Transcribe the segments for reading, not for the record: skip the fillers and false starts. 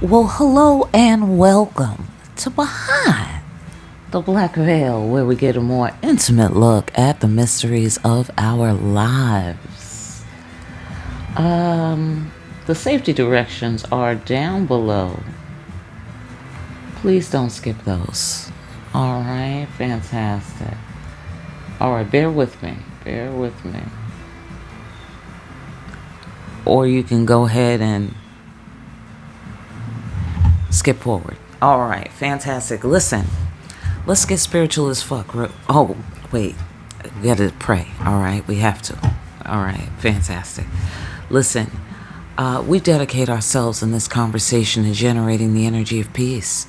Well, hello and welcome to Behind the Black Veil, where we get a more intimate look at the mysteries of our lives. The safety directions are down below. Please don't skip those. All right, fantastic. All right, bear with me. Bear with me. Or you can go ahead and skip forward. All right, fantastic. Listen, let's get spiritual as fuck. Oh, wait. We gotta pray. All right, we have to. All right, fantastic. Listen, we dedicate ourselves in this conversation to generating the energy of peace,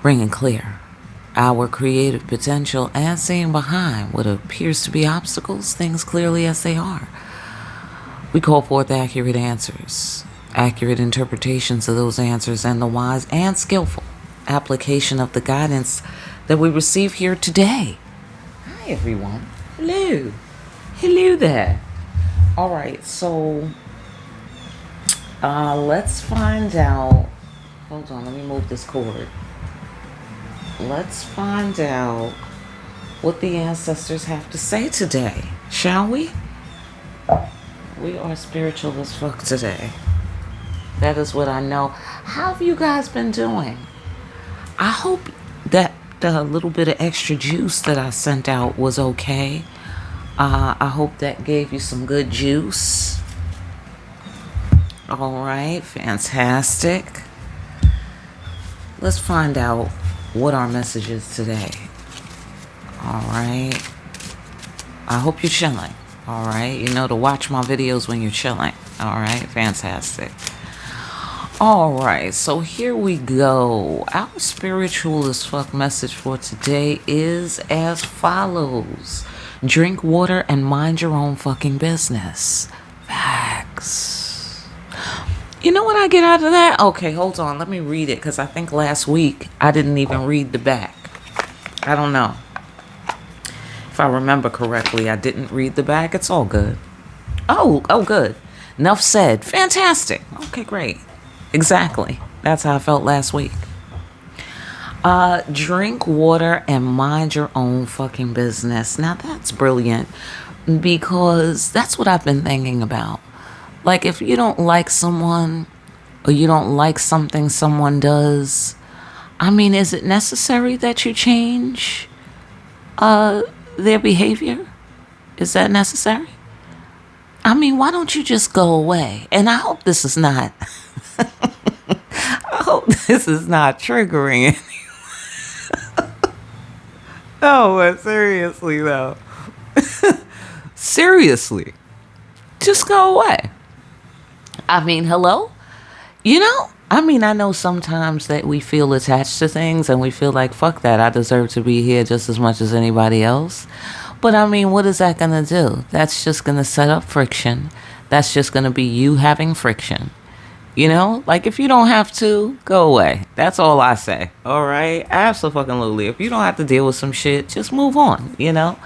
bringing clear our creative potential and seeing behind what appears to be obstacles, things clearly as they are. We call forth accurate answers, accurate interpretations of those answers, and the wise and skillful application of the guidance that we receive here today. Hi, everyone. Hello. Hello there. All right, so let's find out. Hold on, let me move this cord. Let's find out what the ancestors have to say today, shall we? We are spiritual as fuck today. That is what I know. How have you guys been doing? I hope that the little bit of extra juice that I sent out was okay. I hope that gave you some good juice. All right, fantastic. Let's find out what our message is today. All right. I hope you're chilling. All right. You know to watch my videos when you're chilling. All right. Fantastic. All right. So here we go. Our spiritual as fuck message for today is as follows. Drink water and mind your own fucking business. Facts. You know what I get out of that? Okay, hold on. Let me read it because I think last week I didn't even read the back. I don't know. If I remember correctly, I didn't read the back. It's all good. Oh, good. Enough said. Fantastic. Okay, great. Exactly. That's how I felt last week. Drink water and mind your own fucking business. Now that's brilliant because that's what I've been thinking about. Like, if you don't like someone or you don't like something someone does, I mean, is it necessary that you change their behavior? Is that necessary? I mean, why don't you just go away? And I hope this is not, I hope this is not triggering anyone. No, but seriously though. Seriously. Just go away. I mean, hello? You know? I mean, I know sometimes that we feel attached to things and we feel like, fuck that, I deserve to be here just as much as anybody else. But I mean, what is that going to do? That's just going to set up friction. That's just going to be you having friction. You know? Like, if you don't have to, go away. That's all I say. All right? Absolutely. If you don't have to deal with some shit, just move on, you know?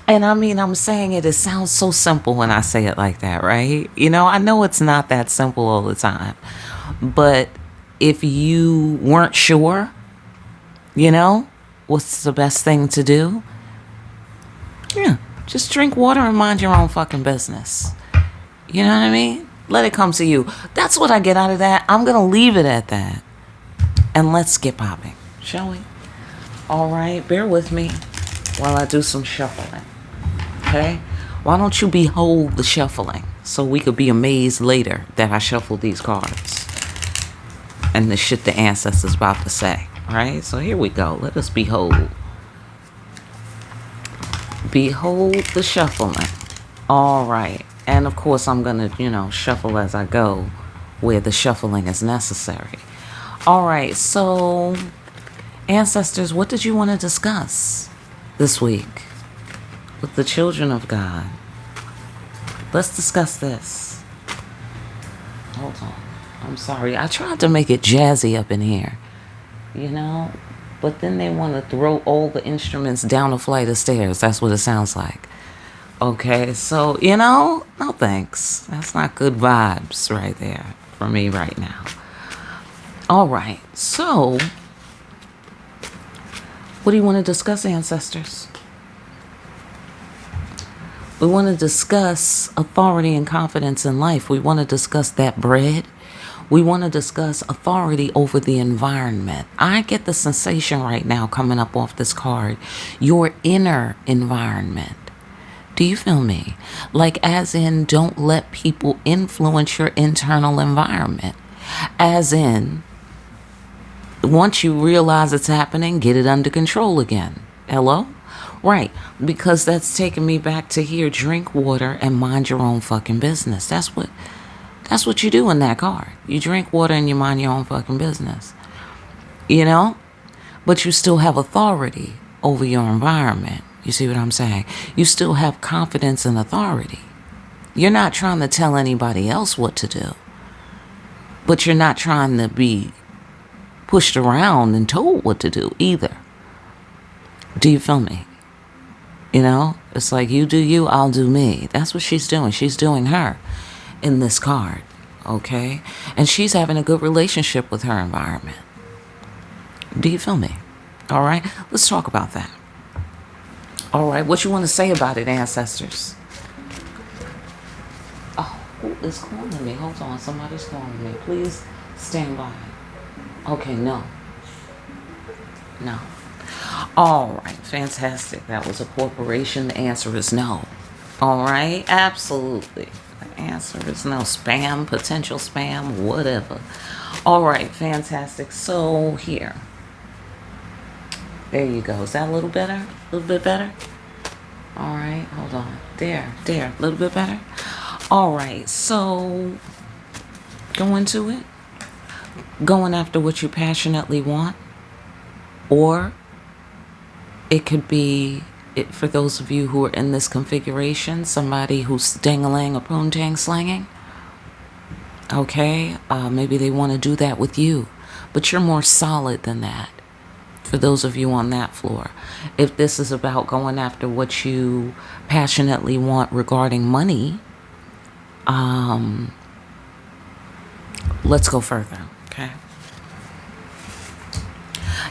And I mean, I'm saying it sounds so simple when I say it like that, right? You know, I know it's not that simple all the time. But if you weren't sure, you know, what's the best thing to do? Yeah, just drink water and mind your own fucking business. You know what I mean? Let it come to you. That's what I get out of that. I'm going to leave it at that. And let's get popping, shall we? All right, bear with me while I do some shuffling. Okay? Why don't you behold the shuffling so we could be amazed later that I shuffled these cards and the shit the ancestors about to say. All right? So here we go. Let us behold. Behold the shuffling. All right. And of course, I'm going to, shuffle as I go where the shuffling is necessary. All right. So, ancestors, what did you want to discuss this week with the children of God? Let's discuss this. Hold on. I'm sorry. I tried to make it jazzy up in here, but then they want to throw all the instruments down a flight of stairs. That's what it sounds like. Okay, so, no thanks. That's not good vibes right there for me right now. All right. So, what do you want to discuss, ancestors? We want to discuss authority and confidence in life. We want to discuss that bread. We want to discuss authority over the environment. I get the sensation right now coming up off this card. Your inner environment. Do you feel me? Like as in, don't let people influence your internal environment. As in, once you realize it's happening, get it under control again. Hello? Right. Because that's taking me back to here. Drink water and mind your own fucking business. That's what you do in that card. You drink water and you mind your own fucking business. You know? But you still have authority over your environment. You see what I'm saying? You still have confidence and authority. You're not trying to tell anybody else what to do. But you're not trying to be pushed around and told what to do either. Do you feel me? You know? It's like you do you, I'll do me. That's what she's doing. She's doing her in this card. Okay? And she's having a good relationship with her environment. Do you feel me? All right? Let's talk about that. All right, what you want to say about it, ancestors? Oh, who is calling me? Hold on, somebody's calling me. Please stand by. Okay, no. All right, fantastic. That was a corporation. The answer is no. All right, absolutely. The answer is no. Spam, potential spam, whatever. All right, fantastic. So here. There you go. Is that a little better? A little bit better? All right. Hold on. There. A little bit better? All right. So, go into it. Going after what you passionately want. Or, it could be, for those of you who are in this configuration, somebody who's dangling or poontang slanging. Okay. Maybe they want to do that with you. But you're more solid than that. For those of you on that floor, if this is about going after what you passionately want regarding money, let's go further, okay?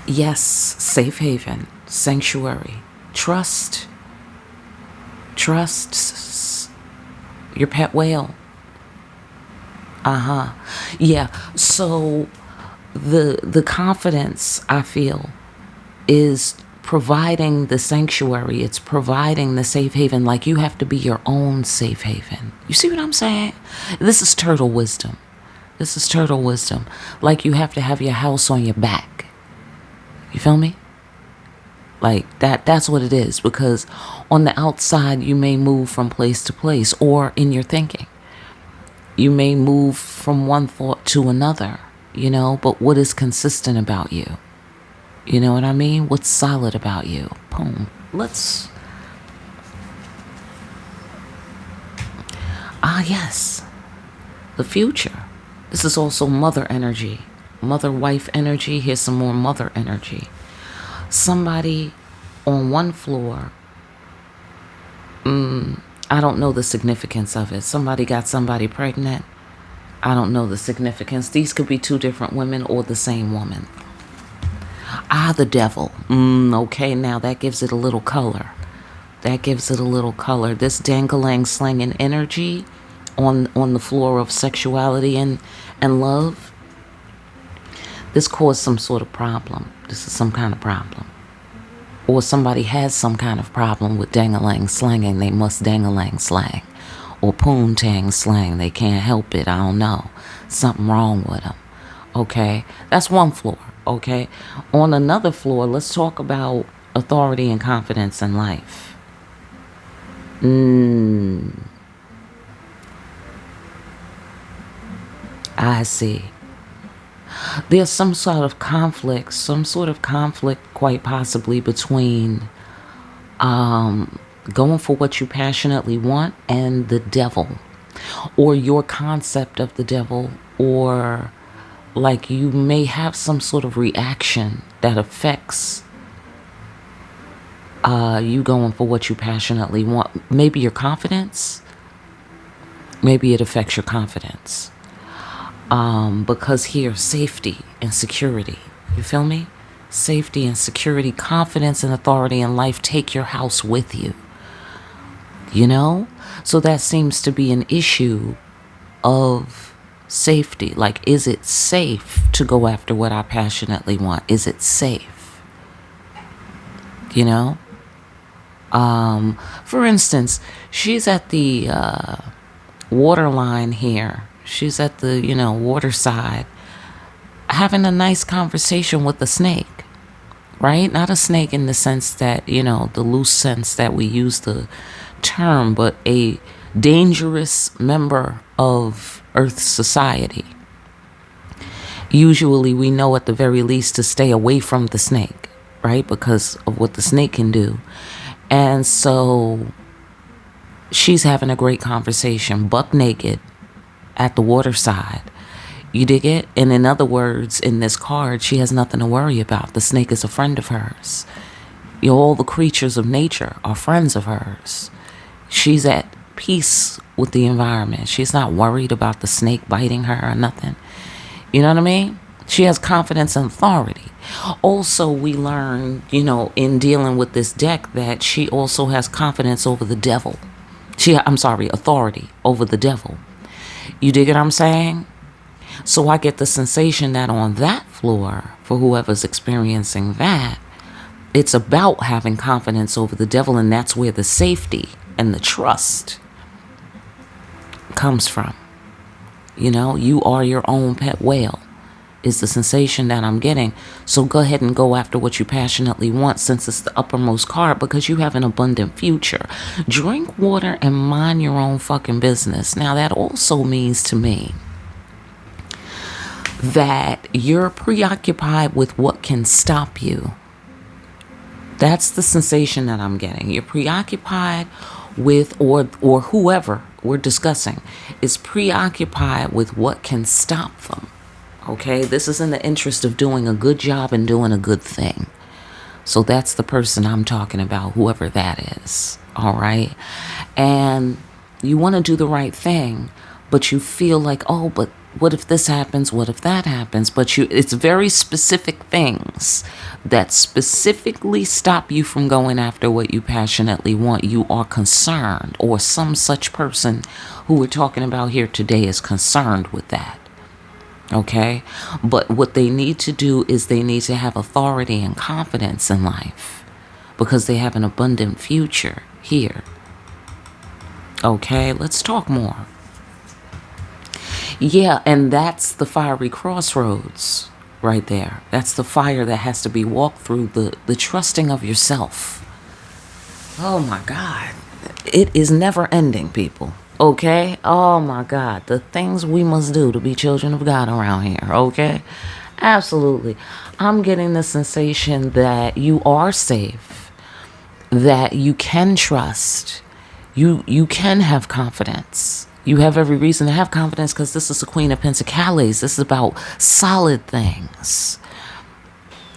Yes, safe haven, sanctuary, trust, your pet whale. Yeah, so the confidence, I feel, is providing the sanctuary. It's providing the safe haven. Like you have to be your own safe haven. You see what I'm saying? This is turtle wisdom. Like you have to have your house on your back. You feel me? Like that's what it is. Because on the outside, you may move from place to place, or in your thinking, you may move from one thought to another, you know, but what is consistent about you? You know what I mean? What's solid about you? Boom. Yes. The future. This is also mother energy. Mother-wife energy. Here's some more mother energy. Somebody on one floor. I don't know the significance of it. Somebody got somebody pregnant. I don't know the significance. These could be two different women or the same woman. The devil. Okay, now that gives it a little color. This dangling, slanging energy on the floor of sexuality and love. This caused some sort of problem. This is some kind of problem. Or somebody has some kind of problem with dangling, slanging. They must dangling, slang. Or poontang, slang. They can't help it. I don't know. Something wrong with them. Okay, that's one floor. Okay, on another floor, let's talk about authority and confidence in life. I see. There's some sort of conflict quite possibly between going for what you passionately want and the devil, or your concept of the devil, or like you may have some sort of reaction that affects you going for what you passionately want. Maybe your confidence. Maybe it affects your confidence. Because here, safety and security. You feel me? Safety and security, confidence and authority in life take your house with you. You know? So that seems to be an issue of safety. Like, is it safe to go after what I passionately want? Is it safe? You know? For instance, she's at the water line here. She's at the, water side, having a nice conversation with a snake. Right? Not a snake in the sense that, the loose sense that we use the term, but a dangerous member of Earth's society. Usually we know at the very least to stay away from the snake, right? Because of what the snake can do. And so she's having a great conversation, buck naked, at the waterside. You dig it? And in other words, in this card, she has nothing to worry about. The snake is a friend of hers. All the creatures of nature are friends of hers. She's at peace with the environment. She's not worried about the snake biting her or nothing. You know what I mean? She has confidence and authority. Also, we learn, in dealing with this deck, that she also has confidence over the devil. Authority over the devil. You dig what I'm saying? So I get the sensation that on that floor, for whoever's experiencing that, it's about having confidence over the devil, and that's where the safety and the trust comes from. You are your own pet whale is the sensation that I'm getting. So go ahead and go after what you passionately want, since it's the uppermost card, because you have an abundant future. Drink water and mind your own fucking business. Now that also means to me that you're preoccupied with what can stop you. That's the sensation that I'm getting. You're preoccupied with, or whoever we're discussing is preoccupied with what can stop them. Okay, this is in the interest of doing a good job and doing a good thing. So that's the person I'm talking about, whoever that is. All right. And you want to do the right thing, but you feel like, oh, but what if this happens? What if that happens? But it's very specific things that specifically stop you from going after what you passionately want. You are concerned, or some such person who we're talking about here today is concerned with that. Okay? But what they need to do is they need to have authority and confidence in life, because they have an abundant future here. Okay? Let's talk more. Yeah, and that's the fiery crossroads right there. That's the fire that has to be walked through, the trusting of yourself. Oh my God. It is never ending, people. Okay? Oh my God. The things we must do to be children of God around here. Okay? Absolutely. I'm getting the sensation that you are safe, that you can trust, you can have confidence. You have every reason to have confidence, because this is the Queen of Pentacles. This is about solid things,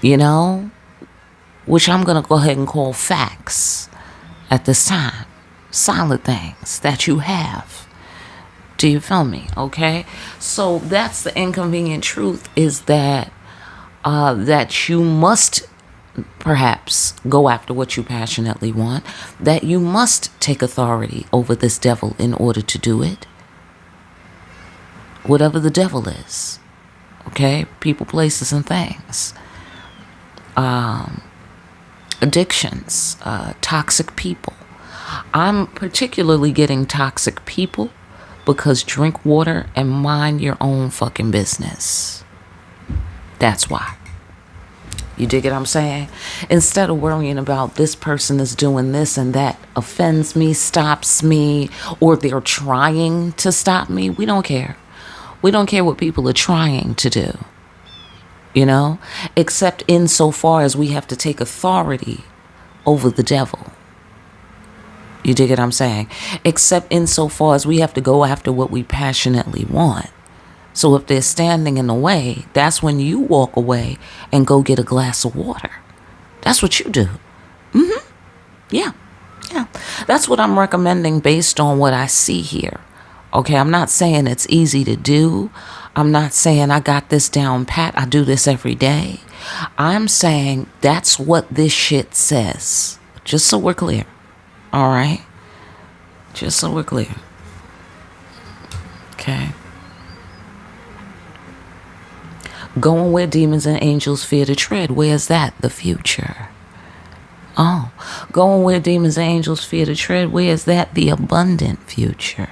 which I'm going to go ahead and call facts at this time. Solid things that you have. Do you feel me? Okay. So that's the inconvenient truth, is that that you must perhaps go after what you passionately want, that you must take authority over this devil in order to do it. Whatever the devil is. Okay? People, places, and things. Addictions. Toxic people. I'm particularly getting toxic people, because drink water and mind your own fucking business. That's why. You dig what I'm saying? Instead of worrying about this person is doing this and that offends me, stops me, or they're trying to stop me, we don't care. We don't care what people are trying to do. Except insofar as we have to take authority over the devil. You dig what I'm saying? Except insofar as we have to go after what we passionately want. So if they're standing in the way, that's when you walk away and go get a glass of water. That's what you do. Yeah. That's what I'm recommending based on what I see here. Okay, I'm not saying it's easy to do. I'm not saying I got this down pat. I do this every day. I'm saying that's what this shit says. Just so we're clear. All right? Just so we're clear. Okay. Going where demons and angels fear to tread. Where's that? The future. Oh. Going where demons and angels fear to tread. Where's that? The abundant future.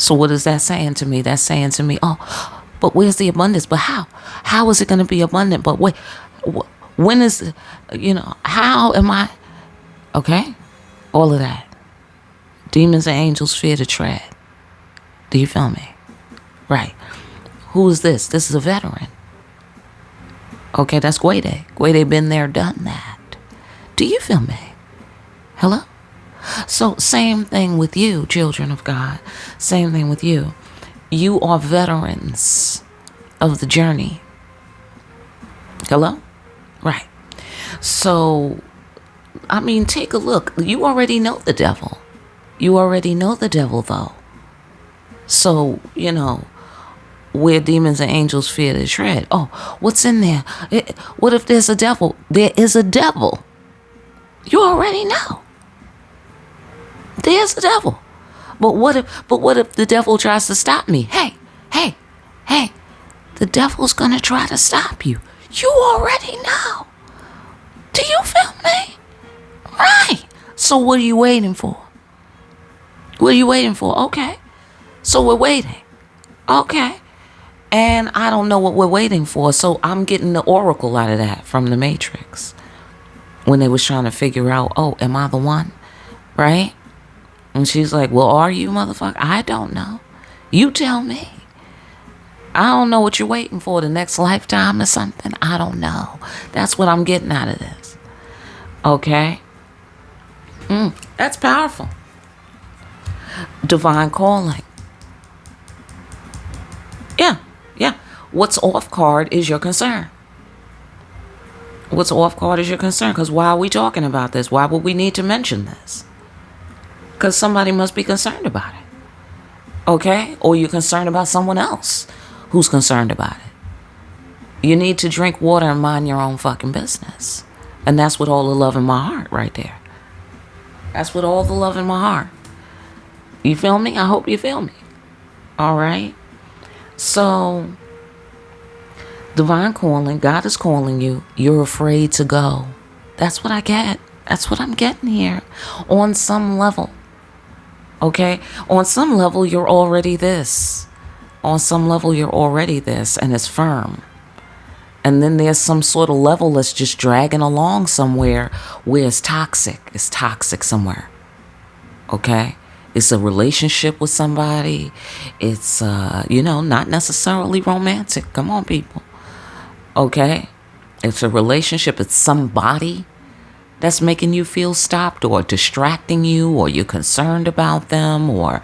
So what is that saying to me? That's saying to me, oh, but where's the abundance? But how? How is it going to be abundant? But wait, when is, how am I? Okay. All of that. Demons and angels fear to tread. Do you feel me? Right. Who is this? This is a veteran. Okay, that's Gwede. Gwede been there, done that. Do you feel me? Hello? So same thing with you, children of God. Same thing with you. You are veterans of the journey. Hello? Right. So, take a look. You already know the devil. You already know the devil, though. So, where demons and angels fear to tread. Oh, what's in there? What if there's a devil? There is a devil. You already know. There's a devil. But what if the devil tries to stop me? Hey. The devil's gonna try to stop you. You already know. Do you feel me? Right. So what are you waiting for? What are you waiting for? Okay. So we're waiting. Okay. And I don't know what we're waiting for. So I'm getting the oracle out of that from the Matrix. When they was trying to figure out, oh, am I the one? Right? And she's like, well, are you, motherfucker? I don't know. You tell me. I don't know what you're waiting for, the next lifetime or something. I don't know. That's what I'm getting out of this. Okay? That's powerful. Divine calling. Yeah. What's off card is your concern. What's off card is your concern. Because why are we talking about this? Why would we need to mention this? Because somebody must be concerned about it. Okay? Or you're concerned about someone else who's concerned about it. You need to drink water and mind your own fucking business. And that's with all the love in my heart right there. That's with all the love in my heart. You feel me? I hope you feel me. All right? So, divine calling, God is calling you. You're afraid to go. That's what I get. That's what I'm getting here. On some level. Okay? On some level, you're already this. On some level, you're already this. And it's firm. And then there's some sort of level that's just dragging along somewhere where it's toxic. It's toxic somewhere. Okay? It's a relationship with somebody. It's, not necessarily romantic. Come on, people. Okay? It's a relationship. It's somebody that's making you feel stopped or distracting you, or you're concerned about them, or,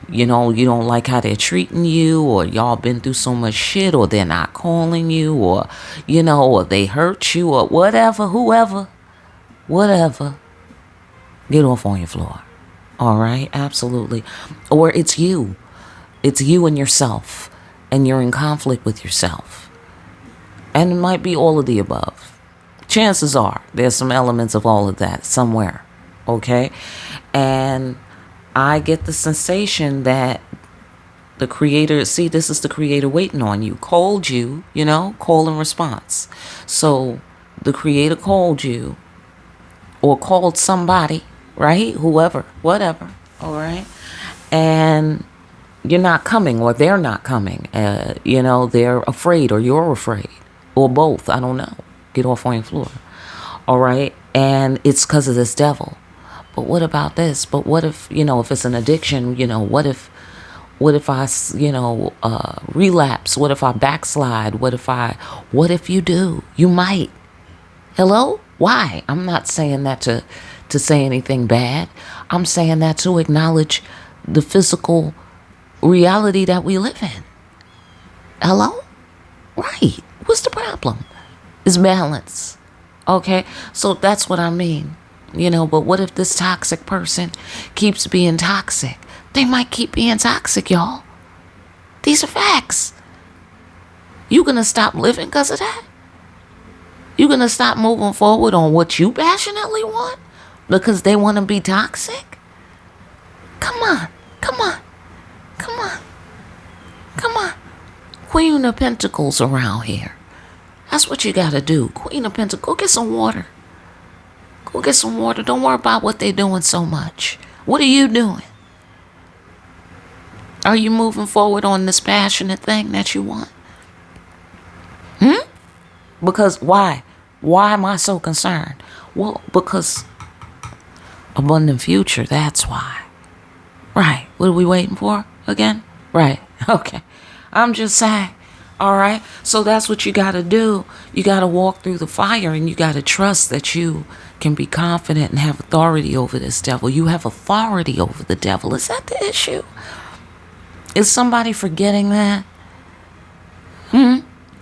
you don't like how they're treating you, or y'all been through so much shit, or they're not calling you, or, or they hurt you, or whatever, whoever, whatever. Get off on your floor. All right? Absolutely. Or it's you. It's you and yourself, and you're in conflict with yourself. And it might be all of the above. Chances are there's some elements of all of that somewhere. Okay? And I get the sensation that the creator, this is the creator waiting on you. Called you, call and response. So the creator called you or called somebody, right? Whoever, whatever. All right? And you're not coming, or they're not coming. They're afraid, or you're afraid, or both. I don't know. Get off on your floor. All right? And it's because of this devil. But what about this? But what if, if it's an addiction, what if I, relapse? What if I backslide? What if you do? You might. Hello? Why? I'm not saying that to say anything bad. I'm saying that to acknowledge the physical reality that we live in. Hello? Right. What's the problem? It's balance. Okay? So that's what I mean. But what if this toxic person keeps being toxic? They might keep being toxic, y'all. These are facts. You gonna stop living because of that? You gonna stop moving forward on what you passionately want because they want to be toxic? Come on, come on, come on, come on. Queen of Pentacles around here. That's what you gotta do. Queen of Pentacles, go get some water. Go get some water. Don't worry about what they're doing so much. What are you doing? Are you moving forward on this passionate thing that you want? Because why? Why am I so concerned? Well, because abundant future, that's why. Right. What are we waiting for again? Right. Okay. I'm just saying. All right. So that's what you got to do. You got to walk through the fire and you got to trust that you can be confident and have authority over this devil. You have authority over the devil. Is that the issue? Is somebody forgetting that?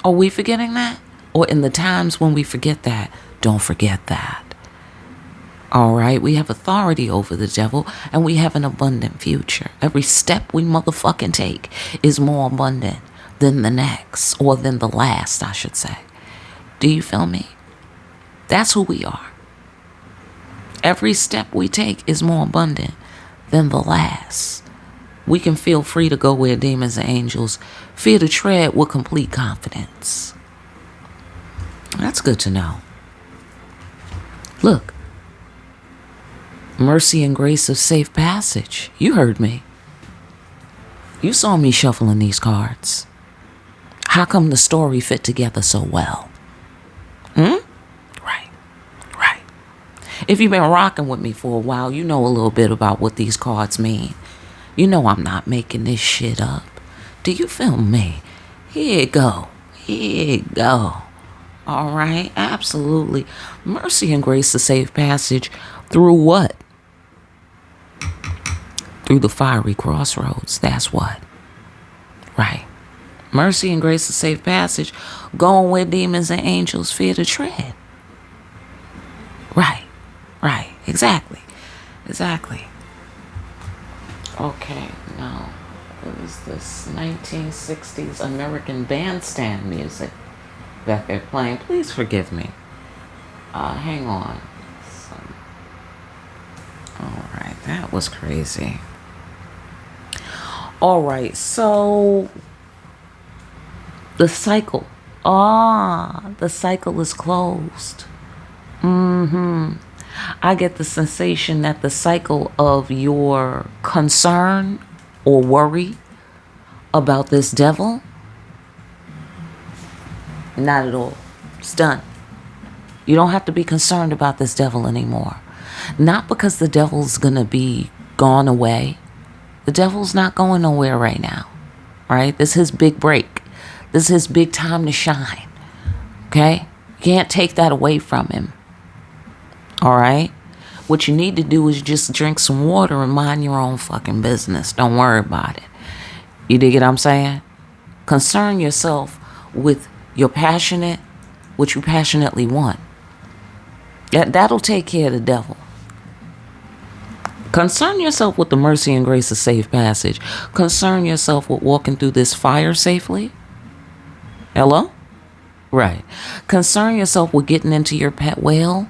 Are we forgetting that? Or in the times when we forget that, don't forget that. All right, we have authority over the devil and we have an abundant future. Every step we motherfucking take is more abundant than the next, or than the last, I should say. Do you feel me? That's who we are. Every step we take is more abundant than the last. We can feel free to go where demons and angels fear to tread with complete confidence. That's good to know. Look. Mercy and grace of safe passage. You heard me. You saw me shuffling these cards. How come the story fit together so well? Right. If you've been rocking with me for a while, you know a little bit about what these cards mean. You know I'm not making this shit up. Do you feel me? Here you go. Here you go. All right, absolutely. Mercy and grace of safe passage through what? Through the fiery crossroads. That's what. Right. Mercy and grace of safe passage, going where demons and angels fear to tread. Right. Exactly. Okay, now, what is this? 1960s American bandstand music that they're playing. Please forgive me. Hang on. Alright, that was crazy. Alright, so the cycle. The cycle is closed. I get the sensation that the cycle of your concern or worry about this devil, not at all. It's done. You don't have to be concerned about this devil anymore. Not because the devil's gonna be gone away. The devil's not going nowhere right now. All right? This is his big break. This is his big time to shine. Okay? You can't take that away from him. All right? What you need to do is just drink some water and mind your own fucking business. Don't worry about it. You dig what I'm saying? Concern yourself with what you passionately want. That'll take care of the devil. Concern yourself with the mercy and grace of safe passage. Concern yourself with walking through this fire safely. Hello? Right. Concern yourself with getting into your pet whale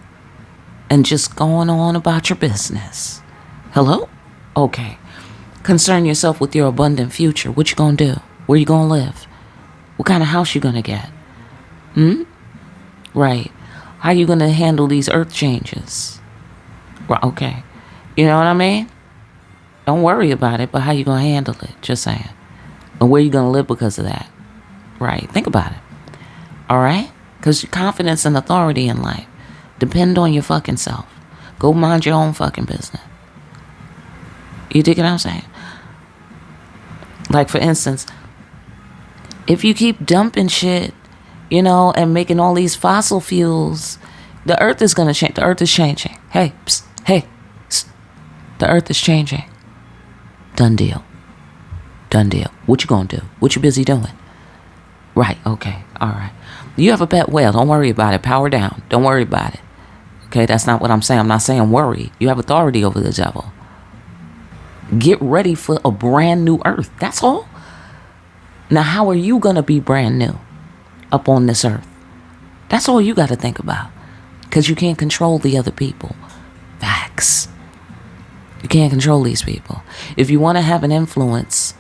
and just going on about your business. Hello? Okay. Concern yourself with your abundant future. What you gonna do? Where you gonna live? What kind of house you gonna get? Right. How you gonna handle these earth changes? Right. Okay. You know what I mean? Don't worry about it, but how you gonna handle it? Just saying. And where you gonna live because of that? Right. Think about it. All right? Because your confidence and authority in life depend on your fucking self. Go mind your own fucking business. You dig what I'm saying? Like, for instance, if you keep dumping shit, and making all these fossil fuels, the earth is going to change. The earth is changing. Hey, psst, hey, psst. The earth is changing. Done deal. What you going to do? What you busy doing? Right, okay, all right. You have a pet whale. Don't worry about it. Power down. Don't worry about it. Okay, that's not what I'm saying. I'm not saying worry. You have authority over the devil. Get ready for a brand new earth. That's all. Now, how are you going to be brand new up on this earth? That's all you got to think about. Because you can't control the other people. Facts. You can't control these people. If you want to have an influence,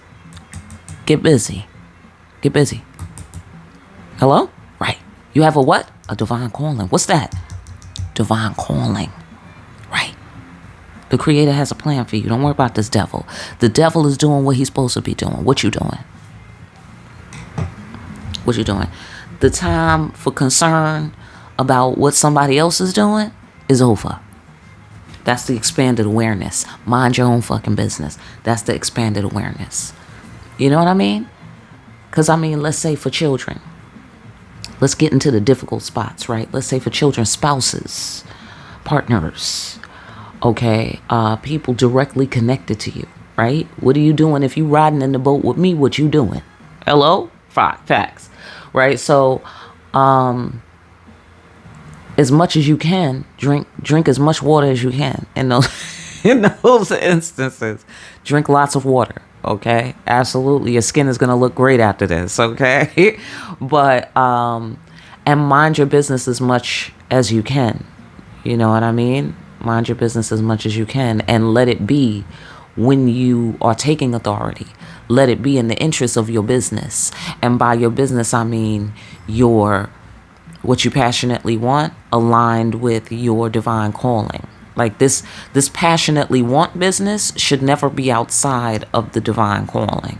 get busy. Get busy. Hello? Right. You have a what? A divine calling. What's that? Divine calling. Right. The Creator has a plan for you. Don't worry about this devil. The devil is doing what he's supposed to be doing. What you doing? What you doing? The time for concern about what somebody else is doing is over. That's the expanded awareness. Mind your own fucking business. That's the expanded awareness. You know what I mean? Because, I mean, let's say for children. Let's get into the difficult spots, right? Let's say for children, spouses, partners, okay? People directly connected to you, right? What are you doing if you riding in the boat with me? What you doing? Hello? Facts, right? So, as much as you can, drink as much water as you can in those instances. Drink lots of water, okay? Absolutely. Your skin is going to look great after this, okay? But and mind your business as much as you can. You know what I mean? Mind your business as much as you can, and let it be when you are taking authority. Let it be in the interest of your business. And by your business, I mean what you passionately want aligned with your divine calling. Like this passionately want business should never be outside of the divine calling.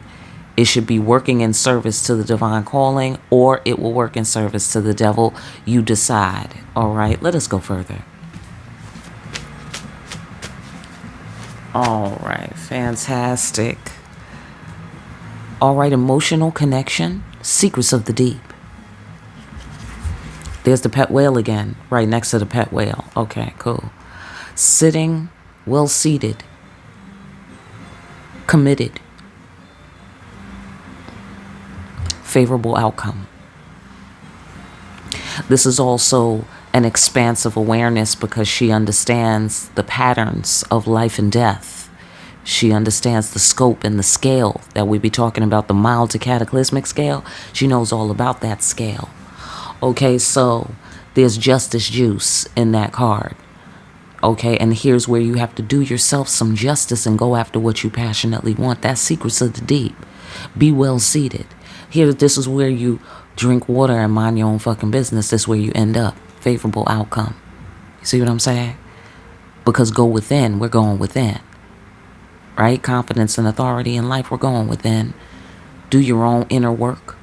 It should be working in service to the divine calling, or it will work in service to the devil. You decide. All right, let us go further. All right, fantastic. All right, emotional connection, secrets of the deep. There's the pet whale again, right next to the pet whale. Okay, cool. Sitting, well seated, committed, favorable outcome. This is also an expansive awareness because she understands the patterns of life and death. She understands the scope and the scale that we be talking about, the mild to cataclysmic scale. She knows all about that scale. Okay, so there's justice juice in that card. Okay, and here's where you have to do yourself some justice and go after what you passionately want. That's secrets of the deep. Be well seated. Here, this is where you drink water and mind your own fucking business. This is where you end up. Favorable outcome. You see what I'm saying? Because go within. We're going within. Right? Confidence and authority in life. We're going within. Do your own inner work.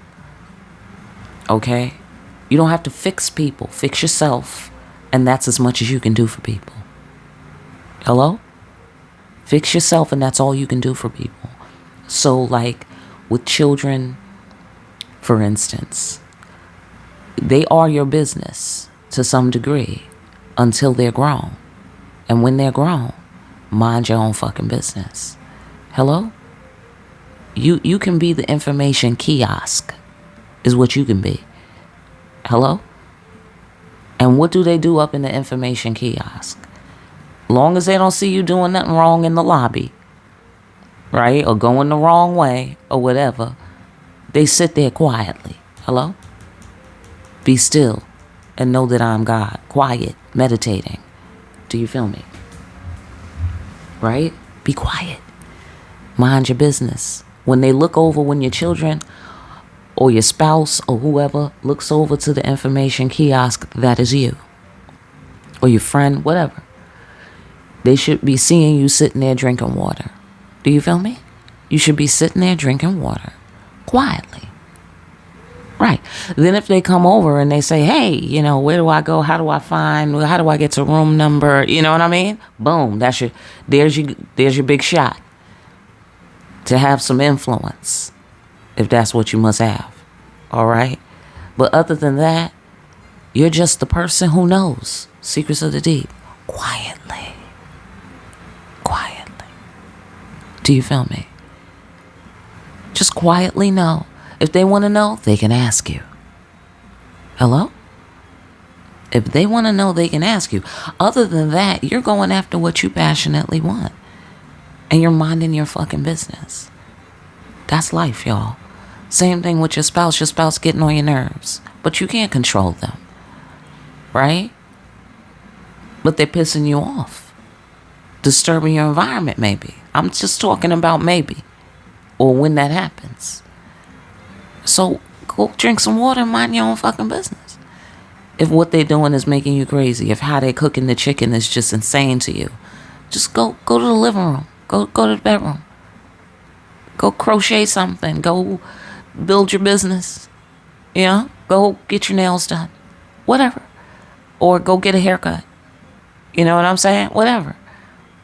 Okay? You don't have to fix people. Fix yourself. And that's as much as you can do for people. Hello? Fix yourself, and that's all you can do for people. So, like, with children, for instance, they are your business to some degree until they're grown. And when they're grown, mind your own fucking business. Hello? You can be the information kiosk, is what you can be. Hello? And what do they do up in the information kiosk? Long as they don't see you doing nothing wrong in the lobby, right? Or going the wrong way or whatever, they sit there quietly. Hello? Be still and know that I'm God. Quiet, meditating. Do you feel me? Right? Be quiet. Mind your business. When they look over, when your children or your spouse or whoever looks over to the information kiosk, that is you. Or your friend, whatever. They should be seeing you sitting there drinking water. Do you feel me? You should be sitting there drinking water. Quietly. Right. Then if they come over and they say, hey, where do I go? How do I get to room number? You know what I mean? Boom. There's your big shot. To have some influence. If that's what you must have. All right? But other than that, you're just the person who knows. Secrets of the deep. Quietly. Quietly. Do you feel me? Just quietly know. If they want to know, they can ask you. Hello? If they want to know, they can ask you. Other than that, you're going after what you passionately want. And you're minding your fucking business. That's life, y'all. Same thing with your spouse. Your spouse getting on your nerves, but you can't control them, right? But they're pissing you off, disturbing your environment maybe. I'm just talking about maybe, or when that happens. So go drink some water and mind your own fucking business. If what they're doing is making you crazy, if how they're cooking the chicken is just insane to you, just go to the living room. Go to the bedroom. Go crochet something. Go build your business. You know? Go get your nails done. Whatever. Or go get a haircut. You know what I'm saying? Whatever.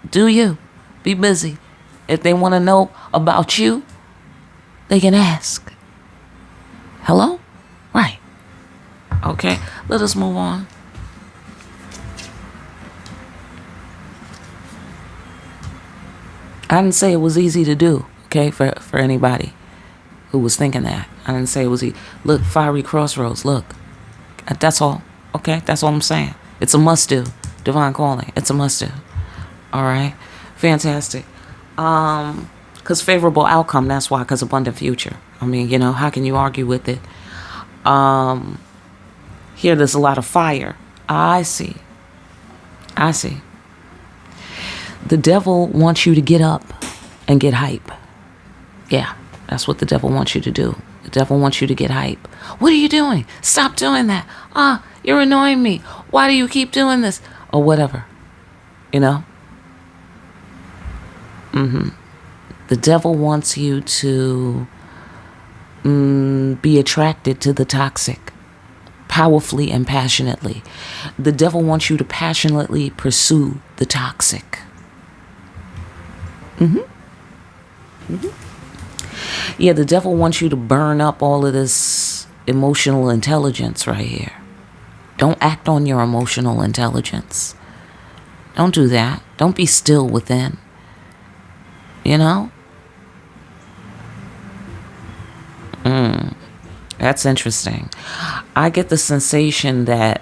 Do you. Be busy. If they want to know about you, they can ask. Hello? Right. Okay, let us move on. I didn't say it was easy to do, okay, for anybody who was thinking that. I didn't say it was easy. Look, fiery crossroads, look. That's all, okay? That's all I'm saying. It's a must-do. Divine calling. It's a must-do. All right? Fantastic. Because favorable outcome, that's why, because abundant future. I mean, you know, how can you argue with it? Here, there's a lot of fire. I see. The devil wants you to get up and get hype. Yeah, that's what the devil wants you to do. The devil wants you to get hype. What are you doing? Stop doing that. You're annoying me. Why do you keep doing this? Or whatever. You know? The devil wants you to be attracted to the toxic. Powerfully and passionately. The devil wants you to passionately pursue the toxic. Yeah, the devil wants you to burn up all of this emotional intelligence right here. Don't act on your emotional intelligence. Don't do that. Don't be still within. You know? That's interesting. I get the sensation that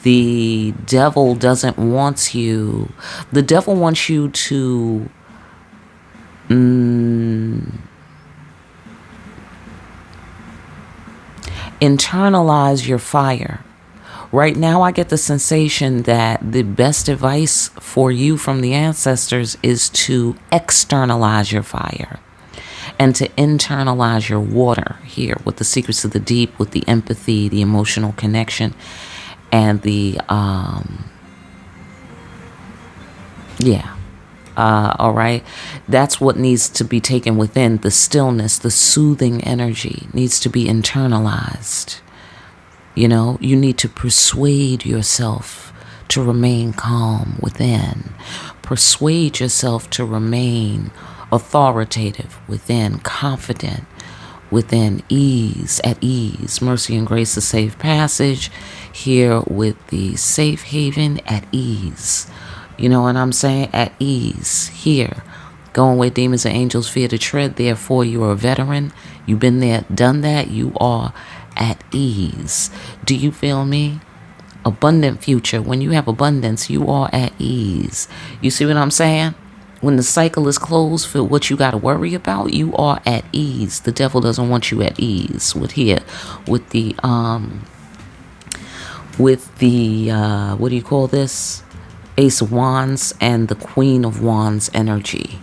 the devil doesn't want you. The devil wants you to internalize your fire. Right now, I get the sensation that the best advice for you from the ancestors is to externalize your fire. And to internalize your water here with the secrets of the deep, with the empathy, the emotional connection, and the, all right. That's what needs to be taken within. The stillness, the soothing energy needs to be internalized. You know, you need to persuade yourself to remain calm within. Persuade yourself to remain authoritative within, confident within, at ease. Mercy and grace, a safe passage here with the safe haven at ease. You know what I'm saying? At ease here. Going where demons and angels fear to tread. Therefore, you are a veteran. You've been there, done that. You are at ease. Do you feel me? Abundant future. When you have abundance, you are at ease. You see what I'm saying? When the cycle is closed for what you got to worry about, you are at ease. The devil doesn't want you at ease with the what do you call this? Ace of Wands and the Queen of Wands energy.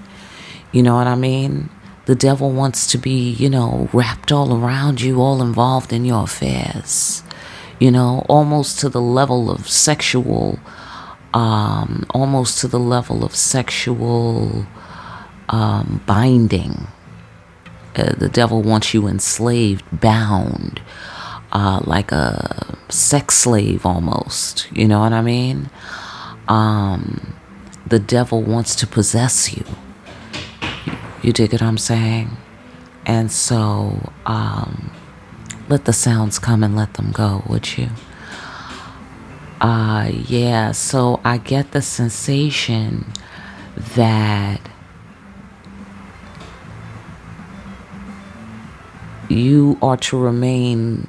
You know what I mean? The devil wants to be, you know, wrapped all around you, all involved in your affairs. You know, almost to the level of sexual binding. The devil wants you enslaved, bound, like a sex slave almost. You know what I mean? The devil wants to possess you. You dig what I'm saying? And so, let the sounds come and let them go, would you? So I get the sensation that you are to remain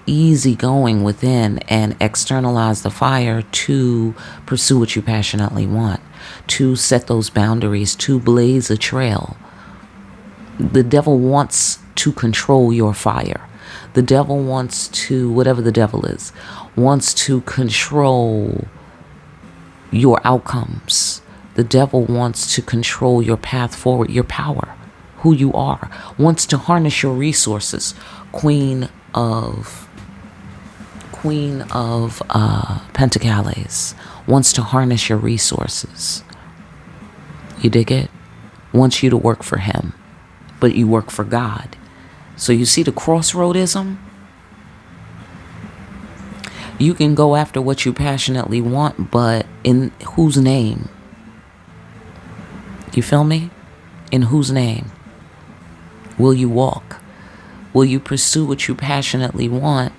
easygoing within and externalize the fire to pursue what you passionately want, to set those boundaries, to blaze a trail. The devil wants to control your fire. The devil wants to, whatever the devil is, wants to control your outcomes. The devil wants to control your path forward, your power, who you are, wants to harness your resources. Queen of Pentacles wants to harness your resources. You dig it? Wants you to work for him, but you work for God. So you see the crossroadism? You can go after what you passionately want, but in whose name? You feel me? In whose name will you walk? Will you pursue what you passionately want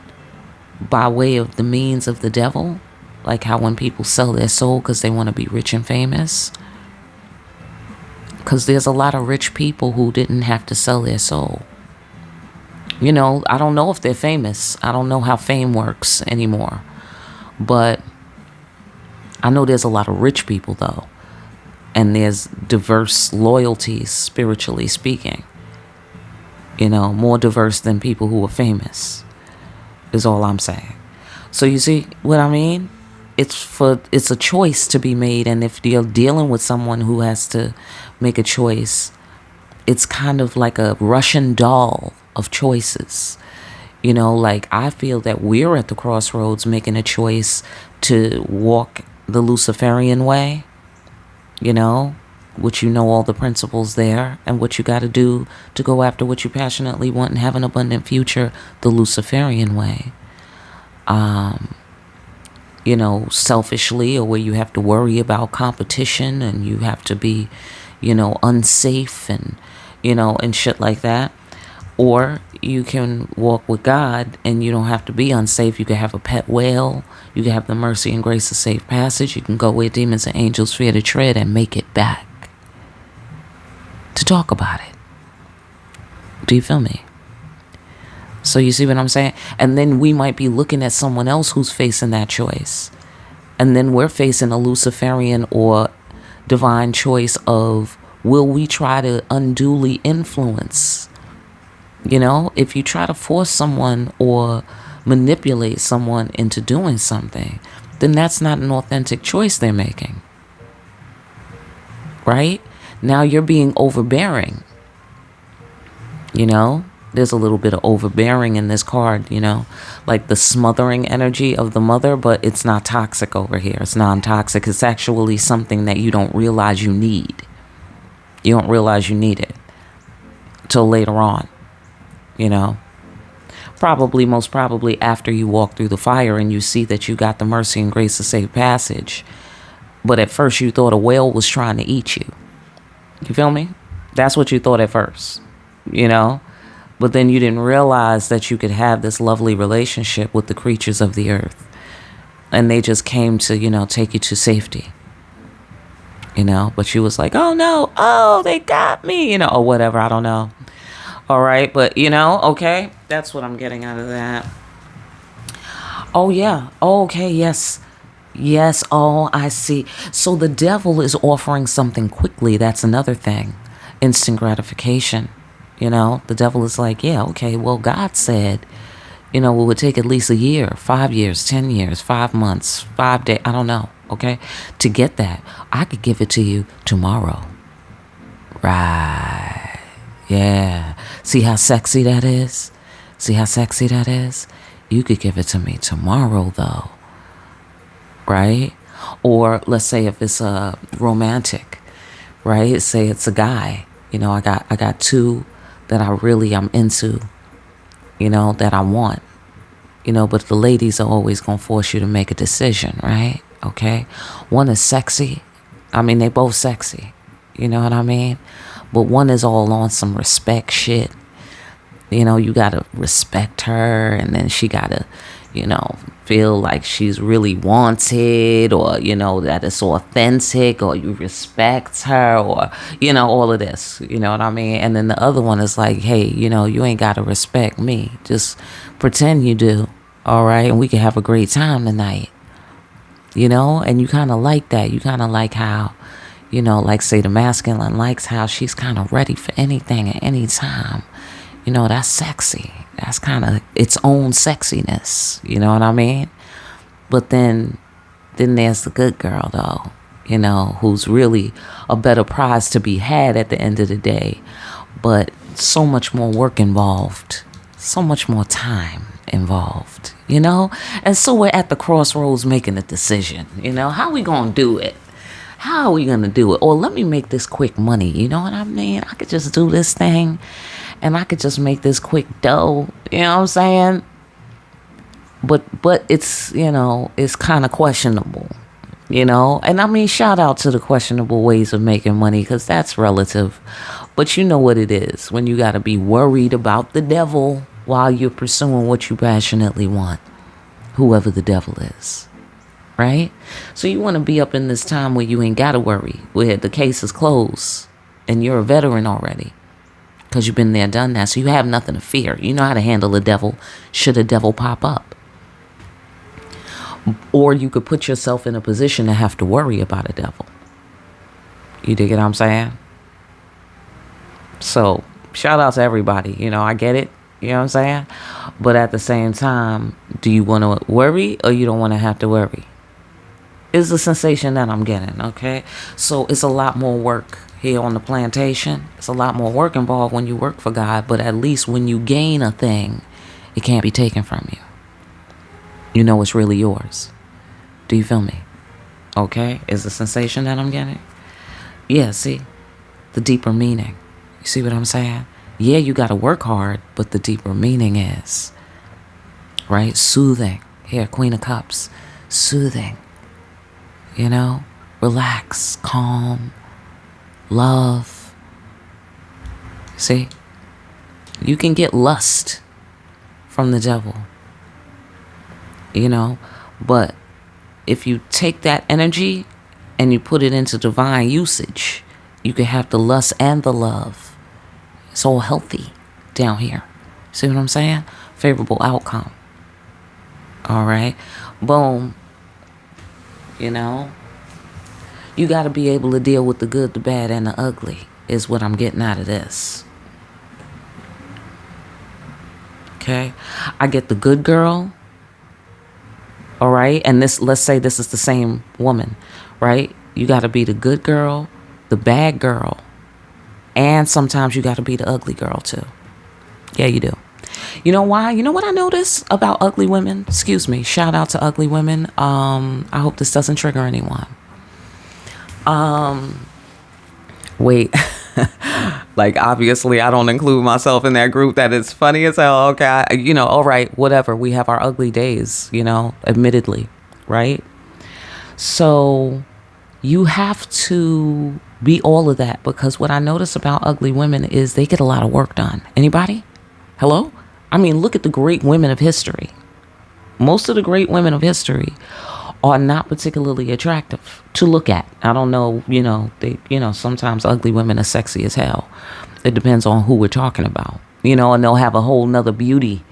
by way of the means of the devil? Like how when people sell their soul because they want to be rich and famous? Because there's a lot of rich people who didn't have to sell their soul. You know, I don't know if they're famous. I don't know how fame works anymore. But I know there's a lot of rich people, though. And there's diverse loyalties, spiritually speaking. You know, more diverse than people who are famous, is all I'm saying. So you see what I mean? It's a choice to be made. And if you're dealing with someone who has to make a choice, it's kind of like a Russian doll of choices. You know, like I feel that we're at the crossroads making a choice to walk the Luciferian way, you know, which you know all the principles there and what you got to do to go after what you passionately want and have an abundant future, the Luciferian way. You know, selfishly, or where you have to worry about competition and you have to be, you know, unsafe and, you know, and shit like that. Or you can walk with God and you don't have to be unsafe. You can have a pet whale. You can have the mercy and grace of safe passage. You can go where demons and angels fear to tread and make it back to talk about it. Do you feel me? So you see what I'm saying? And then we might be looking at someone else who's facing that choice. And then we're facing a Luciferian or divine choice of, will we try to unduly influence? You know, if you try to force someone or manipulate someone into doing something, then that's not an authentic choice they're making. Right? Now you're being overbearing. You know, there's a little bit of overbearing in this card, you know, like the smothering energy of the mother, but it's not toxic over here. It's non-toxic. It's actually something that you don't realize you need. You don't realize you need it till later on. You know, most probably after you walk through the fire and you see that you got the mercy and grace of safe passage. But at first you thought a whale was trying to eat you. You feel me? That's what you thought at first, you know, but then you didn't realize that you could have this lovely relationship with the creatures of the earth. And they just came to, you know, take you to safety, you know, but you was like, oh no, oh, they got me, you know, or whatever. I don't know. All right. But, you know, okay. That's what I'm getting out of that. Oh, yeah. Oh, okay. Yes. Yes. Oh, I see. So the devil is offering something quickly. That's another thing. Instant gratification. You know, the devil is like, yeah, okay. Well, God said, you know, it would take at least a year, 5 years, 10 years, 5 months, 5 days. I don't know. Okay. To get that, I could give it to you tomorrow. Right. Yeah. See how sexy that is? See how sexy that is? You could give it to me tomorrow, though. Right? Or let's say if it's a romantic, right? Say it's a guy. You know, I got two that I'm into, you know, that I want. You know, but the ladies are always going to force you to make a decision, right? Okay? One is sexy. I mean, they both sexy. You know what I mean? But one is all on some respect shit. You know, you got to respect her, and then she got to, you know, feel like she's really wanted, or, you know, that it's authentic, or you respect her, or, you know, all of this. You know what I mean? And then the other one is like, hey, you know, you ain't got to respect me. Just pretend you do. All right? And we can have a great time tonight. You know? And you kind of like that. You kind of like how, you know, like say the masculine likes how she's kind of ready for anything at any time. You know, that's sexy. That's kind of its own sexiness. You know what I mean? But then there's the good girl, though, you know, who's really a better prize to be had at the end of the day. But so much more work involved, so much more time involved, you know? And so we're at the crossroads making a decision, you know? How we gonna do it? How are we gonna do it? Or let me make this quick money, you know what I mean? I could just do this thing and I could just make this quick dough, you know what I'm saying? But it's, you know, it's kind of questionable, you know? And I mean, shout out to the questionable ways of making money, because that's relative. But you know what it is when you got to be worried about the devil while you're pursuing what you passionately want, whoever the devil is, right? So you want to be up in this time where you ain't got to worry, where the case is closed and you're a veteran already, because you've been there, done that. So you have nothing to fear. You know how to handle the devil should a devil pop up. Or you could put yourself in a position to have to worry about a devil. You dig what I'm saying? So shout out to everybody. You know, I get it. You know what I'm saying? But at the same time, do you want to worry or you don't want to have to worry? Is the sensation that I'm getting, okay? So it's a lot more work here on the plantation. It's a lot more work involved when you work for God, but at least when you gain a thing, it can't be taken from you. You know it's really yours. Do you feel me? Okay? Is the sensation that I'm getting? Yeah, see? The deeper meaning. You see what I'm saying? Yeah, you got to work hard, but the deeper meaning is, right? Soothing. Here, Queen of Cups. Soothing. You know? Relax. Calm. Love. See? You can get lust from the devil. You know? But if you take that energy and you put it into divine usage, you can have the lust and the love. It's all healthy down here. See what I'm saying? Favorable outcome. All right. Boom. You know, you got to be able to deal with the good, the bad, and the ugly is what I'm getting out of this. Okay. I get the good girl. All right. And this, let's say this is the same woman, right? You got to be the good girl, the bad girl, and sometimes you got to be the ugly girl too. Yeah, you do. You know why? You know what I notice about ugly women? Excuse me. Shout out to ugly women. I hope this doesn't trigger anyone. Wait. Like, obviously, I don't include myself in that group. That is funny as hell. Okay. You know, all right, whatever. We have our ugly days, you know, admittedly. Right? So you have to be all of that, because what I notice about ugly women is they get a lot of work done. Anybody? Hello? I mean, look at the great women of history. Most of the great women of history are not particularly attractive to look at. I don't know, sometimes ugly women are sexy as hell. It depends on who we're talking about, and they'll have a whole nother beauty,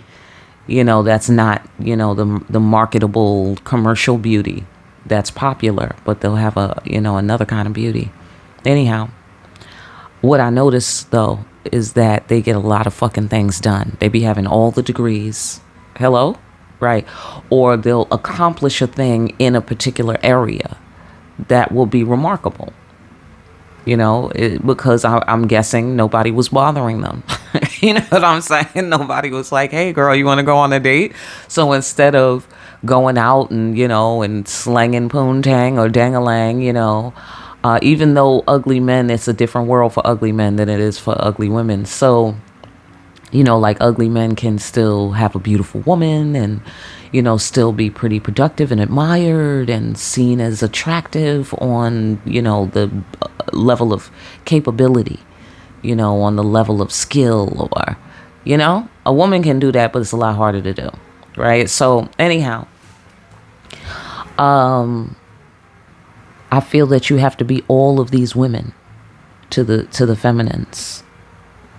that's not, the marketable commercial beauty that's popular, but they'll have another kind of beauty. Anyhow, what I notice though is that they get a lot of fucking things done. They be having all the degrees. Hello? Right. Or they'll accomplish a thing in a particular area that will be remarkable. Because I'm guessing nobody was bothering them. You know what I'm saying? Nobody was like, hey, girl, you want to go on a date? So instead of going out and, and slanging poontang or dangalang, even though ugly men, it's a different world for ugly men than it is for ugly women. So, like ugly men can still have a beautiful woman and, still be pretty productive and admired and seen as attractive on, the level of capability, on the level of skill or, a woman can do that, but it's a lot harder to do. Right. So anyhow, I feel that you have to be all of these women to the feminines.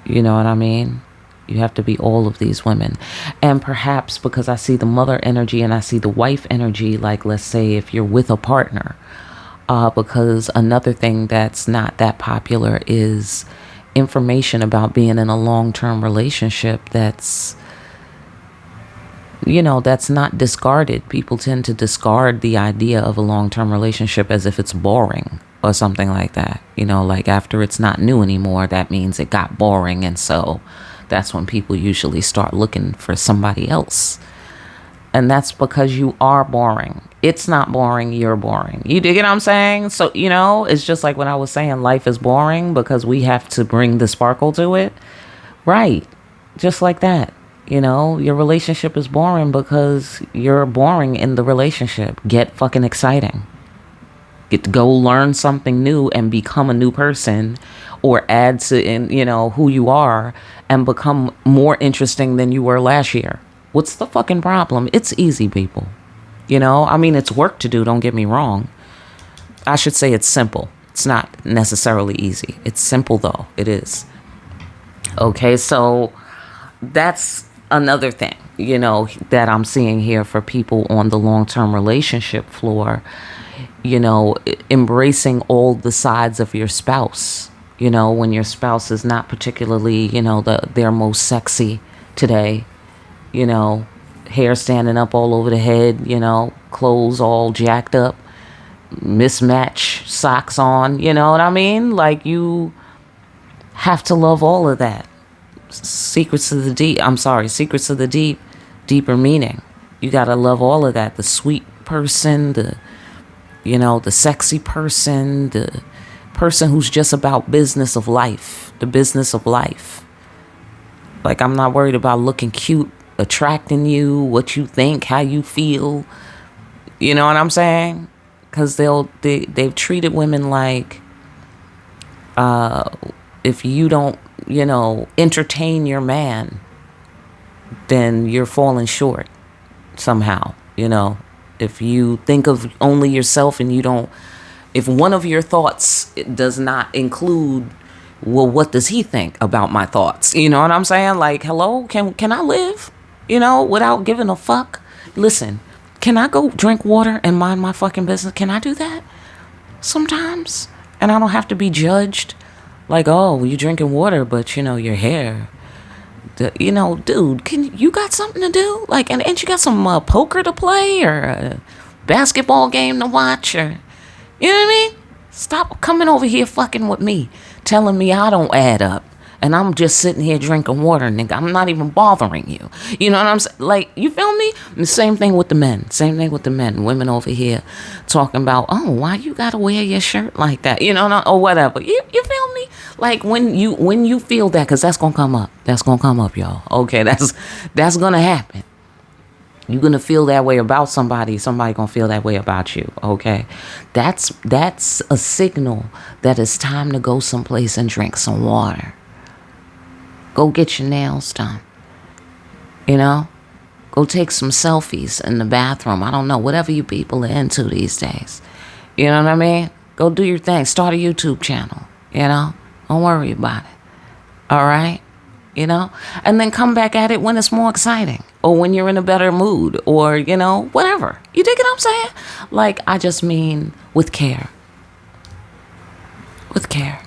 You know what I mean? You have to be all of these women. And perhaps because I see the mother energy and I see the wife energy, like let's say if you're with a partner, because another thing that's not that popular is information about being in a long-term relationship that's, that's not discarded. People tend to discard the idea of a long-term relationship as if it's boring or something like that. Like after it's not new anymore, that means it got boring. And so that's when people usually start looking for somebody else. And that's because you are boring. It's not boring. You're boring. You dig what I'm saying? So, it's just like when I was saying life is boring because we have to bring the sparkle to it. Right. Just like that. Your relationship is boring because you're boring in the relationship. Get fucking exciting. Get to go learn something new and become a new person, or add to who you are and become more interesting than you were last year. What's the fucking problem? It's easy, people. It's work to do, don't get me wrong. I should say it's simple. It's not necessarily easy. It's simple though. It is. Okay, so that's another thing, that I'm seeing here for people on the long-term relationship floor. Embracing all the sides of your spouse. When your spouse is not particularly, their most sexy today, hair standing up all over the head, clothes all jacked up, mismatched socks on, you know what I mean? Like, you have to love all of that. Secrets of the deep, deeper meaning. You gotta love all of that. The sweet person, the sexy person, the person who's just about business of life, the business of life. Like, I'm not worried about looking cute, attracting you, what you think, how you feel. You know what I'm saying? Because they've treated women like, if you don't, entertain your man, then you're falling short somehow. If you think of only yourself and if one of your thoughts does not include, well, what does he think about my thoughts? You know what I'm saying? Like, hello, can I live, without giving a fuck? Listen, can I go drink water and mind my fucking business? Can I do that sometimes? And I don't have to be judged. Like, oh, you're drinking water, but your hair. Dude, you got something to do? Like, and you got some poker to play or a basketball game to watch, or, you know what I mean? Stop coming over here fucking with me, telling me I don't add up. And I'm just sitting here drinking water, nigga. I'm not even bothering you. You know what I'm saying? Like, you feel me? The same thing with the men. Women over here talking about, oh, why you gotta wear your shirt like that? Or whatever. You feel me? Like, when you feel that, because that's gonna come up. That's gonna come up, y'all. Okay, that's gonna happen. You're gonna feel that way about somebody. Somebody gonna feel that way about you. Okay, that's a signal that it's time to go someplace and drink some water. Go get your nails done. Go take some selfies in the bathroom. I don't know, whatever you people are into these days. You know what I mean? Go do your thing. Start a YouTube channel. Don't worry about it. All right? And then come back at it when it's more exciting, or when you're in a better mood, or, whatever. You dig what I'm saying? Like, I just mean with care. With care.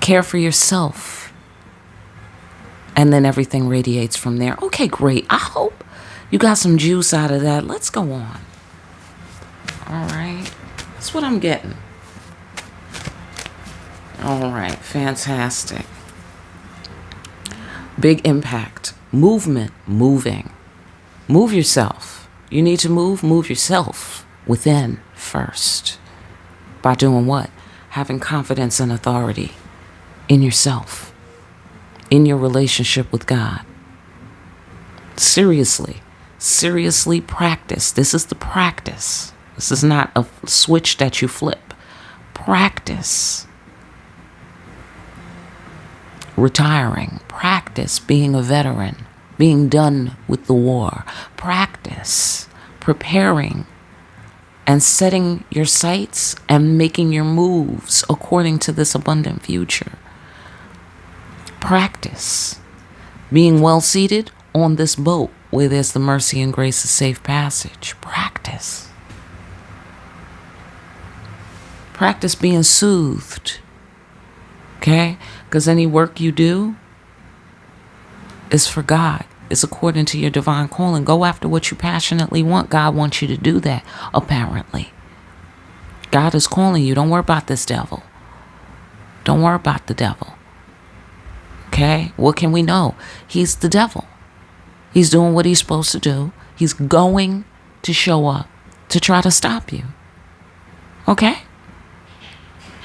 Care for yourself. And then everything radiates from there. Okay, great. I hope you got some juice out of that. Let's go on. All right. That's what I'm getting. All right. Fantastic. Big impact. Movement. Moving. Move yourself. You need to move yourself within first. By doing what? Having confidence and authority in yourself. In your relationship with God. Seriously practice. This is the practice. This is not a switch that you flip. Practice. Retiring. Practice being a veteran. Being done with the war. Practice preparing and setting your sights and making your moves according to this abundant future. Practice being well seated on this boat where there's the mercy and grace of safe passage. Practice. Practice being soothed Okay? Because any work you do is for God. It's according to your divine calling. Go after what you passionately want. God wants you to do that, apparently. God is calling you. Don't worry about this devil. Don't worry about the devil. Okay? What can we know? He's the devil. He's doing what he's supposed to do. He's going to show up to try to stop you. Okay?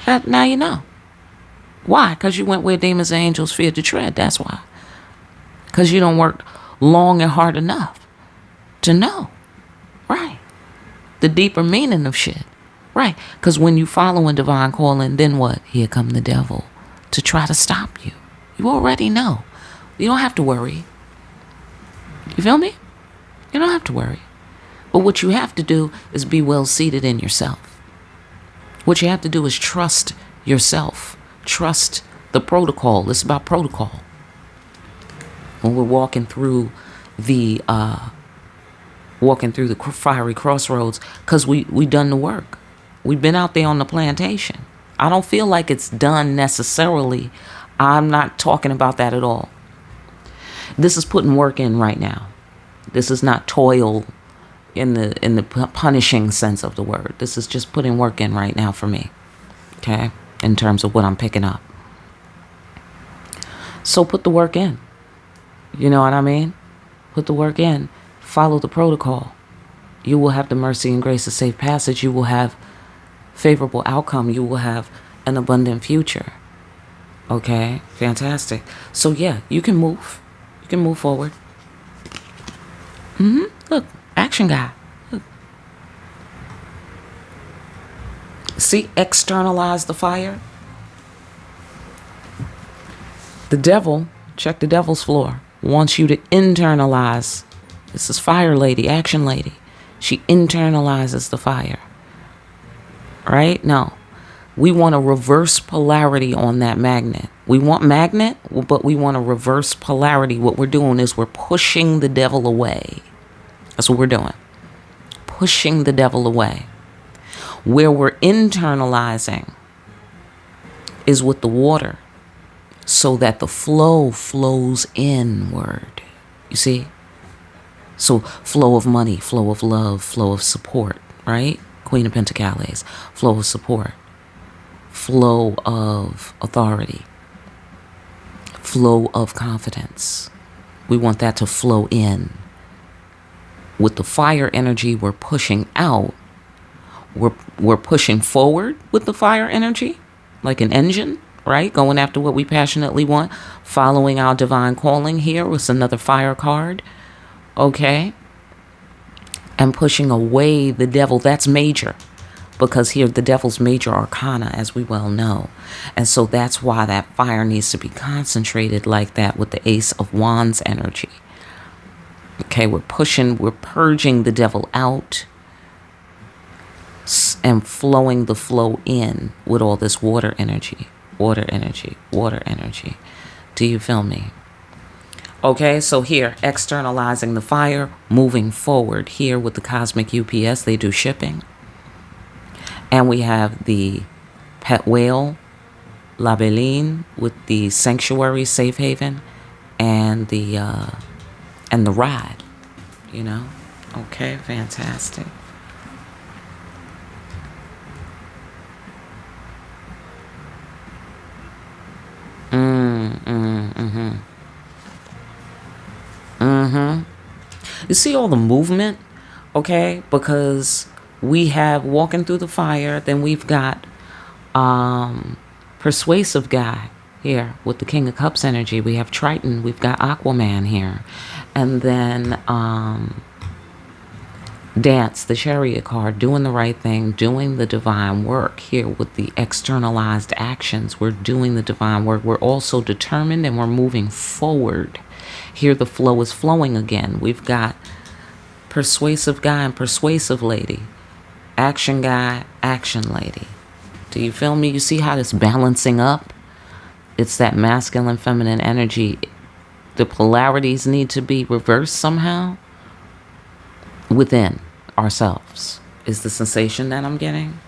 Now you know. Why? Because you went where demons and angels feared to tread. That's why. Because you don't work long and hard enough to know. Right. The deeper meaning of shit. Right. Because when you follow in divine calling, then what? Here come the devil to try to stop you. You already know. You don't have to worry. You feel me? You don't have to worry. But what you have to do is be well seated in yourself. What you have to do is trust yourself. Trust the protocol. It's about protocol. When we're walking through the fiery crossroads, because we done the work. We've been out there on the plantation. I don't feel like it's done necessarily. I'm not talking about that at all. This is putting work in right now. This is not toil in the punishing sense of the word. This is just putting work in right now for me. Okay? In terms of what I'm picking up. So put the work in. You know what I mean? Put the work in. Follow the protocol. You will have the mercy and grace of safe passage. You will have favorable outcome. You will have an abundant future. Okay? Fantastic. So yeah, you can move. You can move forward. Look, action guy. Look. See, externalize the fire. The devil, check the devil's floor, wants you to internalize. This is fire lady, action lady. She internalizes the fire. Right? No. We want a reverse polarity on that magnet. We want magnet, but we want a reverse polarity. What we're doing is we're pushing the devil away. That's what we're doing. Pushing the devil away. Where we're internalizing is with the water, so that the flow flows inward. You see? So flow of money, flow of love, flow of support, right? Queen of Pentacles, flow of support, flow of authority, flow of confidence. We want that to flow in. With the fire energy we're pushing out, we're pushing forward with the fire energy, like an engine, right? Going after what we passionately want, following our divine calling here with another fire card, okay? And pushing away the devil. That's major, because here the devil's major arcana, as we well know. And so that's why that fire needs to be concentrated like that with the Ace of Wands energy. Okay, we're purging the devil out and flowing the flow in with all this water energy. Water energy, water energy. Do you feel me? Okay, so here, externalizing the fire, moving forward here with the Cosmic UPS, they do shipping. And we have the pet whale, La Beline, with the sanctuary, safe haven, and the ride, you know? Okay, fantastic. You see all the movement, okay? Because we have walking through the fire, then we've got persuasive guy here with the King of Cups energy. We have Triton, we've got Aquaman here. And then Dance, the Chariot card, doing the right thing, doing the divine work here with the externalized actions. We're doing the divine work. We're also determined and we're moving forward. Here the flow is flowing again. We've got persuasive guy and persuasive lady. Action guy, action lady. Do you feel me? You see how it's balancing up? It's that masculine, feminine energy. The polarities need to be reversed somehow within ourselves, is the sensation that I'm getting.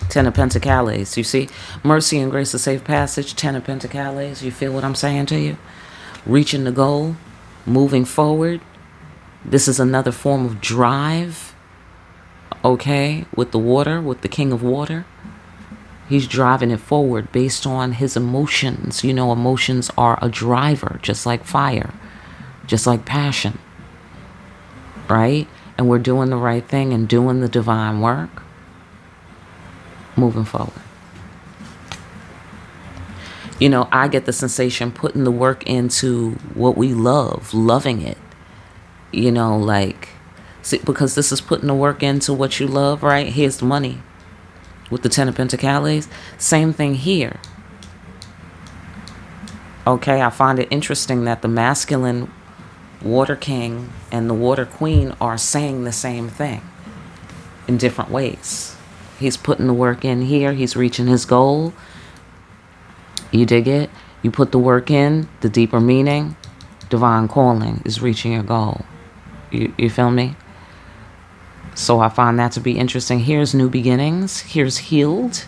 Ten of Pentacles. You see? Mercy and grace of safe passage. Ten of Pentacles. You feel what I'm saying to you? Reaching the goal. Moving forward. This is another form of drive. Okay? With the water. With the King of Water. He's driving it forward based on his emotions. You know, emotions are a driver. Just like fire. Just like passion. Right? And we're doing the right thing and doing the divine work. Moving forward. You know, I get the sensation putting the work into what we love, loving it. You know, like, see, because this is putting the work into what you love, right? Here's the money with the Ten of Pentacles. Same thing here. Okay, I find it interesting that the masculine Water King and the Water Queen are saying the same thing in different ways. He's putting the work in here. He's reaching his goal. You dig it? You put the work in, the deeper meaning, divine calling is reaching your goal. You feel me? So I find that to be interesting. Here's new beginnings. Here's healed.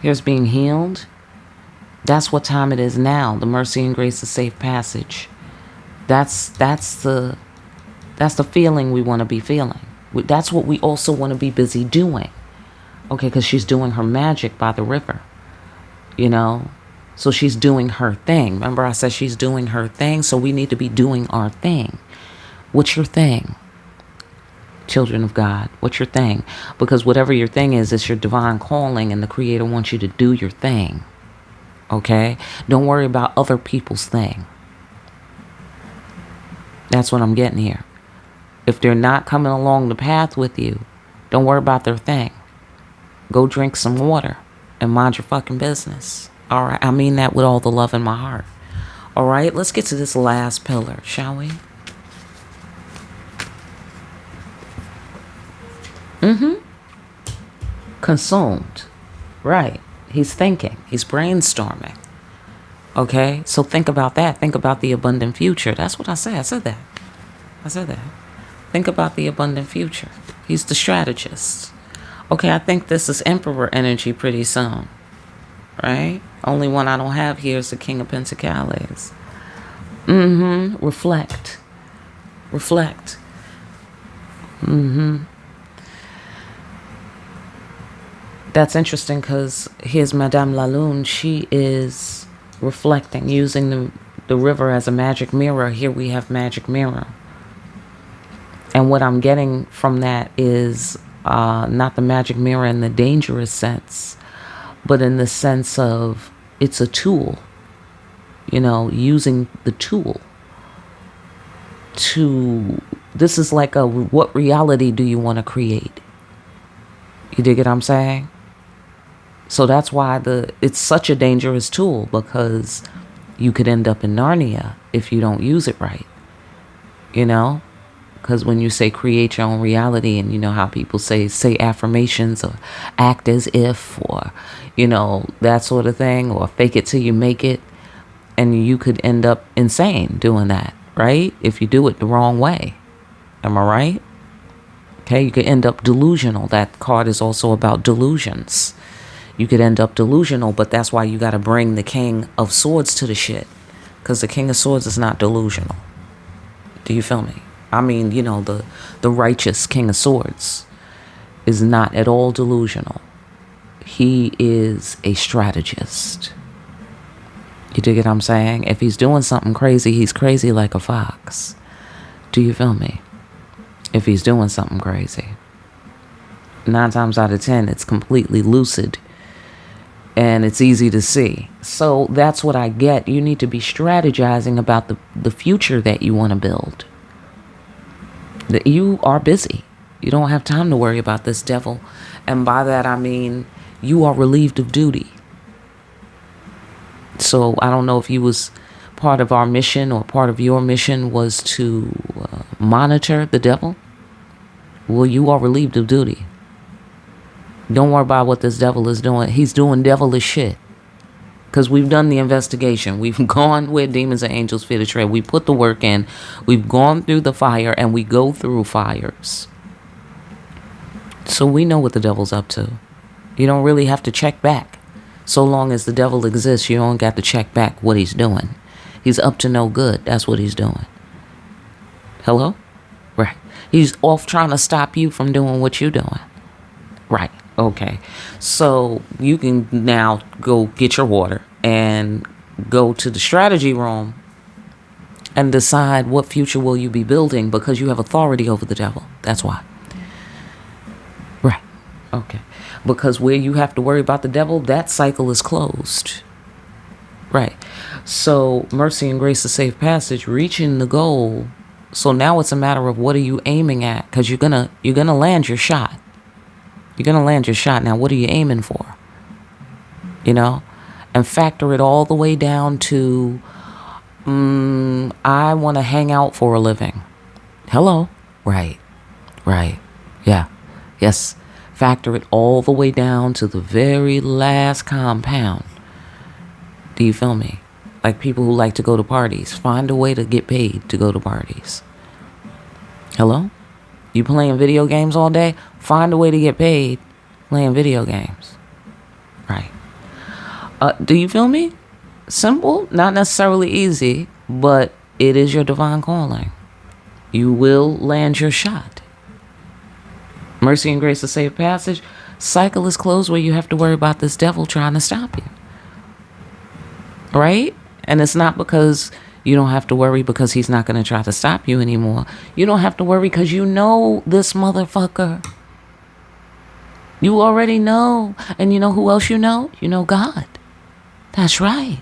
Here's being healed. That's what time it is now. The mercy and grace of safe passage. That's the feeling we want to be feeling. That's what we also want to be busy doing. Okay, because she's doing her magic by the river, you know. So she's doing her thing. Remember I said she's doing her thing, so we need to be doing our thing. What's your thing? Children of God, what's your thing? Because whatever your thing is, it's your divine calling, and the Creator wants you to do your thing. Okay? Don't worry about other people's thing. That's what I'm getting here. If they're not coming along the path with you, don't worry about their thing. Go drink some water and mind your fucking business. All right? I mean that with all the love in my heart. All right? Let's get to this last pillar, shall we? Consumed. Right. He's thinking. He's brainstorming. Okay? So think about that. Think about the abundant future. That's what I said. I said that. Think about the abundant future. He's the strategist. Okay, I think this is Emperor energy pretty soon. Right? Only one I don't have here is the King of Pentacles. Reflect. That's interesting because here's Madame La Lune. She is reflecting, using the river as a magic mirror. Here we have magic mirror. And what I'm getting from that is not the magic mirror in the dangerous sense, but in the sense of it's a tool. You know, using the tool to, this is like a, what reality do you want to create? You dig what I'm saying? So that's why it's such a dangerous tool, because you could end up in Narnia if you don't use it right. You know? Because when you say create your own reality, and you know how people say affirmations or act as if, or, you know, that sort of thing, or fake it till you make it, and you could end up insane doing that, right? If you do it the wrong way. Am I right? Okay, you could end up delusional. That card is also about delusions. You could end up delusional, but that's why you got to bring the King of Swords to the shit. Because the King of Swords is not delusional. Do you feel me? I mean, you know, the righteous King of Swords is not at all delusional. He is a strategist. You dig what I'm saying? If he's doing something crazy, he's crazy like a fox. Do you feel me? If he's doing something crazy. 9 times out of 10, it's completely lucid. And it's easy to see. So that's what I get. You need to be strategizing about the future that you want to build. That you are busy. You don't have time to worry about this devil. And by that I mean you are relieved of duty. So I don't know if you was part of our mission, or part of your mission was to monitor the devil. Well, you are relieved of duty. Don't worry about what this devil is doing. He's doing devilish shit. Because we've done the investigation. We've gone where demons and angels fear to tread. We put the work in. We've gone through the fire, and we go through fires. So we know what the devil's up to. You don't really have to check back. So long as the devil exists, you don't got to check back what he's doing. He's up to no good. That's what he's doing. Hello? Right. He's off trying to stop you from doing what you're doing. Right. Okay. So you can now go get your water and go to the strategy room and decide what future will you be building, because you have authority over the devil. That's why. Right. Okay. Because where you have to worry about the devil, that cycle is closed. Right. So mercy and grace, a safe passage, reaching the goal. So now it's a matter of what are you aiming at? Because you're gonna land your shot. You're gonna land your shot. Now, what are you aiming for? You know, and factor it all the way down to, I want to hang out for a living. Hello. Right. Right. Yeah. Yes. Factor it all the way down to the very last compound. Do you feel me? Like people who like to go to parties. Find a way to get paid to go to parties. Hello? You playing video games all day? Find a way to get paid playing video games. Right. Do you feel me? Simple, not necessarily easy, but it is your divine calling. You will land your shot. Mercy and grace, a safe passage. Cycle is closed where you have to worry about this devil trying to stop you. Right? And it's not because you don't have to worry because he's not going to try to stop you anymore. You don't have to worry because you know this motherfucker. You already know. And you know who else you know? You know God. That's right.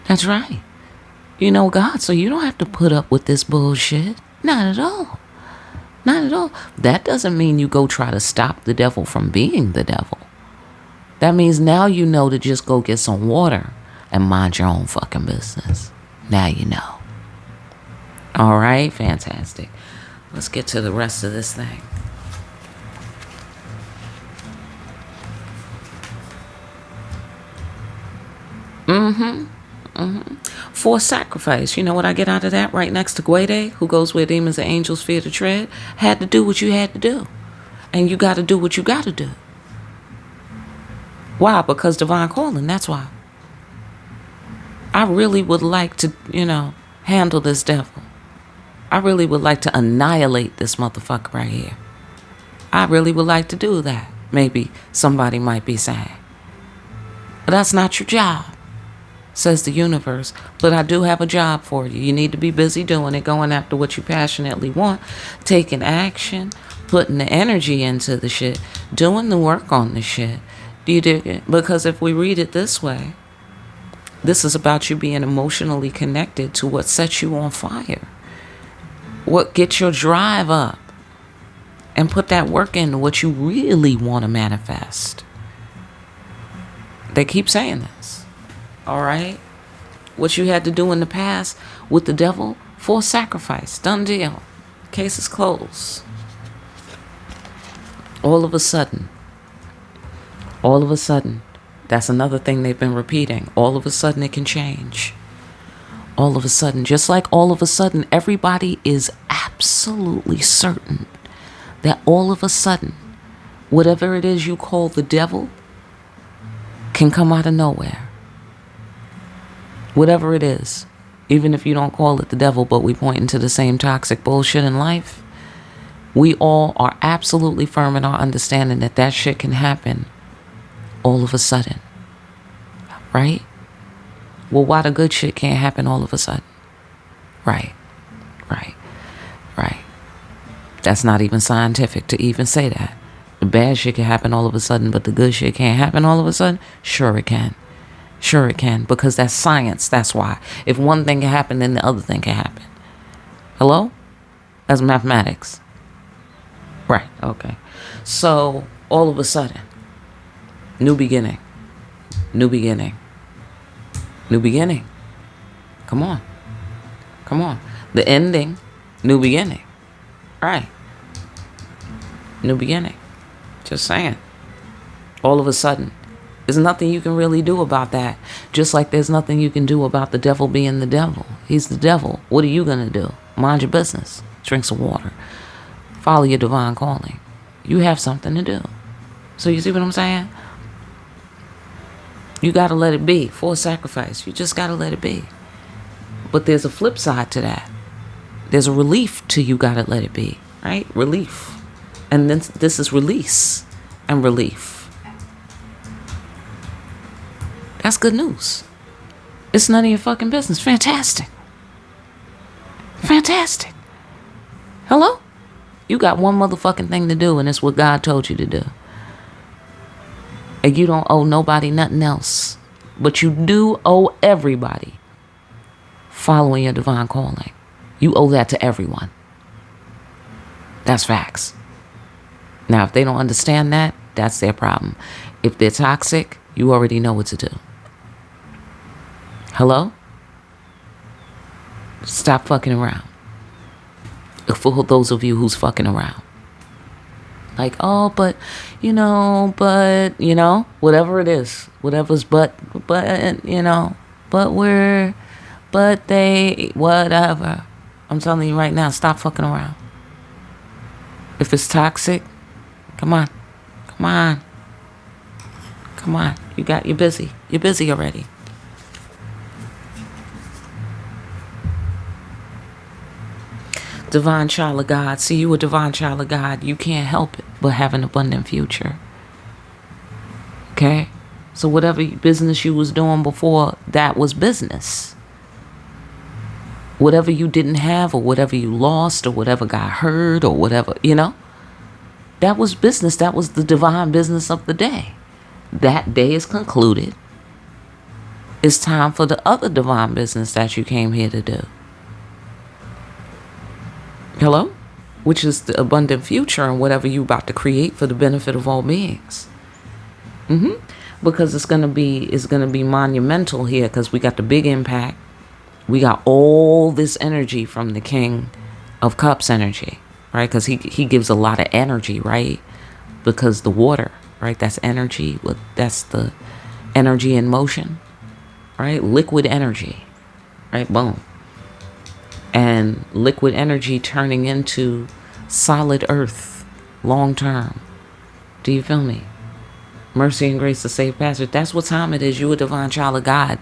That's right. You know God, so you don't have to put up with this bullshit. Not at all. Not at all. That doesn't mean you go try to stop the devil from being the devil. That means now you know to just go get some water and mind your own fucking business. Now you know. All right, fantastic. Let's get to the rest of this thing. For sacrifice, you know what I get out of that? Right next to Guede, who goes where demons and angels fear to tread, had to do what you had to do. And you got to do what you got to do. Why? Because divine calling, that's why. I really would like to, handle this devil. I really would like to annihilate this motherfucker right here. I really would like to do that. Maybe somebody might be saying. But that's not your job, says the universe. But I do have a job for you. You need to be busy doing it, going after what you passionately want, taking action, putting the energy into the shit, doing the work on the shit. Do you dig it? Because if we read it this way, this is about you being emotionally connected to what sets you on fire. What gets your drive up. And put that work into what you really want to manifest. They keep saying this. All right? What you had to do in the past with the devil, for sacrifice. Done deal. Case is closed. All of a sudden, that's another thing they've been repeating. All of a sudden it can change. All of a sudden, just like all of a sudden, everybody is absolutely certain that all of a sudden, whatever it is you call the devil can come out of nowhere. Whatever it is, even if you don't call it the devil, but we point to the same toxic bullshit in life, we all are absolutely firm in our understanding that that shit can happen all of a sudden. Right? Well, why the good shit can't happen all of a sudden? Right. That's not even scientific to even say that. The bad shit can happen all of a sudden, but the good shit can't happen all of a sudden? Sure it can. Because that's science. That's why. If one thing can happen, then the other thing can happen. Hello? That's mathematics. Right. Okay. So, all of a sudden, new beginning. Come on. The ending, new beginning. Right. New beginning. Just saying. All of a sudden. There's nothing you can really do about that. Just like there's nothing you can do about the devil being the devil. He's the devil. What are you going to do? Mind your business. Drink some water. Follow your divine calling. You have something to do. So you see what I'm saying? You got to let it be. For a sacrifice, you just got to let it be. But there's a flip side to that. There's a relief to you got to let it be, right? Relief. And then this is release and relief. That's good news. It's none of your fucking business. Fantastic. Fantastic. Hello? You got one motherfucking thing to do, and it's what God told you to do. And you don't owe nobody nothing else. But you do owe everybody following your divine calling. You owe that to everyone. That's facts. Now, if they don't understand that, that's their problem. If they're toxic, you already know what to do. Hello? Stop fucking around. For those of you who's fucking around. Like, oh, but, whatever it is. Whatever's but, they, whatever. I'm telling you right now, stop fucking around. If it's toxic, come on. You're busy. You're busy already. Divine child of God. See, you a divine child of God. You can't help it but have an abundant future. Okay? So whatever business you was doing before, that was business. Whatever you didn't have, or whatever you lost, or whatever got hurt, or whatever, that was business. That was the divine business of the day. That day is concluded. It's time for the other divine business that you came here to do. Hello? Which is the abundant future and whatever you about to create for the benefit of all beings. Because it's gonna be monumental here, because we got the big impact. We got all this energy from the King of Cups energy, right? Because he gives a lot of energy, right? Because the water, right? That's energy. That's the energy in motion, right? Liquid energy, right? Boom. And liquid energy turning into solid earth long term. Do you feel me? Mercy and grace to save passage. That's what time it is. You a divine child of God.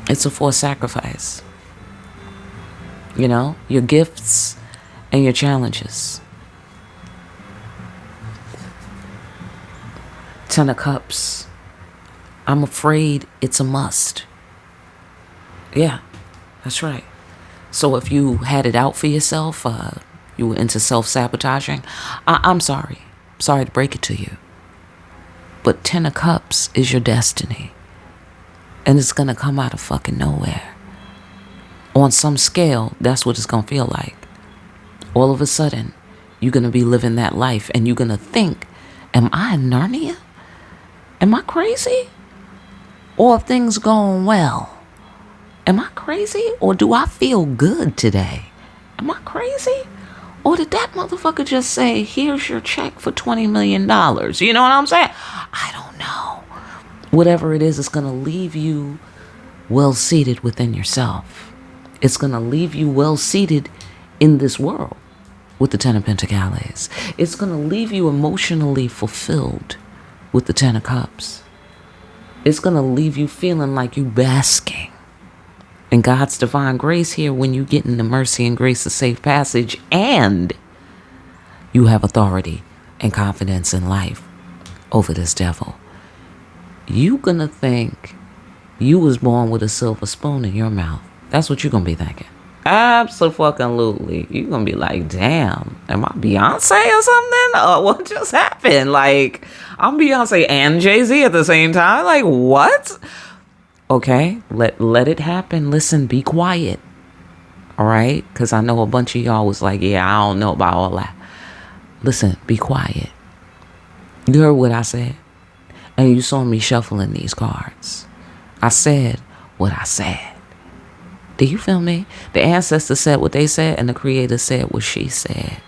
It's a forced sacrifice. Your gifts and your challenges. 10 of Cups. I'm afraid it's a must. Yeah, that's right. So if you had it out for yourself, you were into self-sabotaging, I'm sorry. I'm sorry to break it to you. But 10 of Cups is your destiny. And it's going to come out of fucking nowhere. On some scale, that's what it's going to feel like. All of a sudden, you're going to be living that life, and you're going to think, am I in Narnia? Am I crazy? Or are things going well? Am I crazy? Or do I feel good today? Am I crazy? Or did that motherfucker just say, here's your check for $20 million? You know what I'm saying? I don't know. Whatever it is, it's going to leave you well seated within yourself. It's going to leave you well seated in this world with the 10 of Pentacles. It's going to leave you emotionally fulfilled with the 10 of Cups. It's going to leave you feeling like you basking in God's divine grace here when you get in the mercy and grace of safe passage, and you have authority and confidence in life over this devil. You gonna think you was born with a silver spoon in your mouth. That's what you're gonna be thinking. Absolutely. You're gonna be like, damn, am I Beyonce or something? What just happened? Like, I'm Beyonce and Jay-Z at the same time. Like, what? Okay, let it happen. Listen, be quiet. All right? Because I know a bunch of y'all was like, yeah, I don't know about all that. Listen, be quiet. You heard what I said. And you saw me shuffling these cards. I said what I said. Do you feel me? The ancestors said what they said, and the creator said what she said.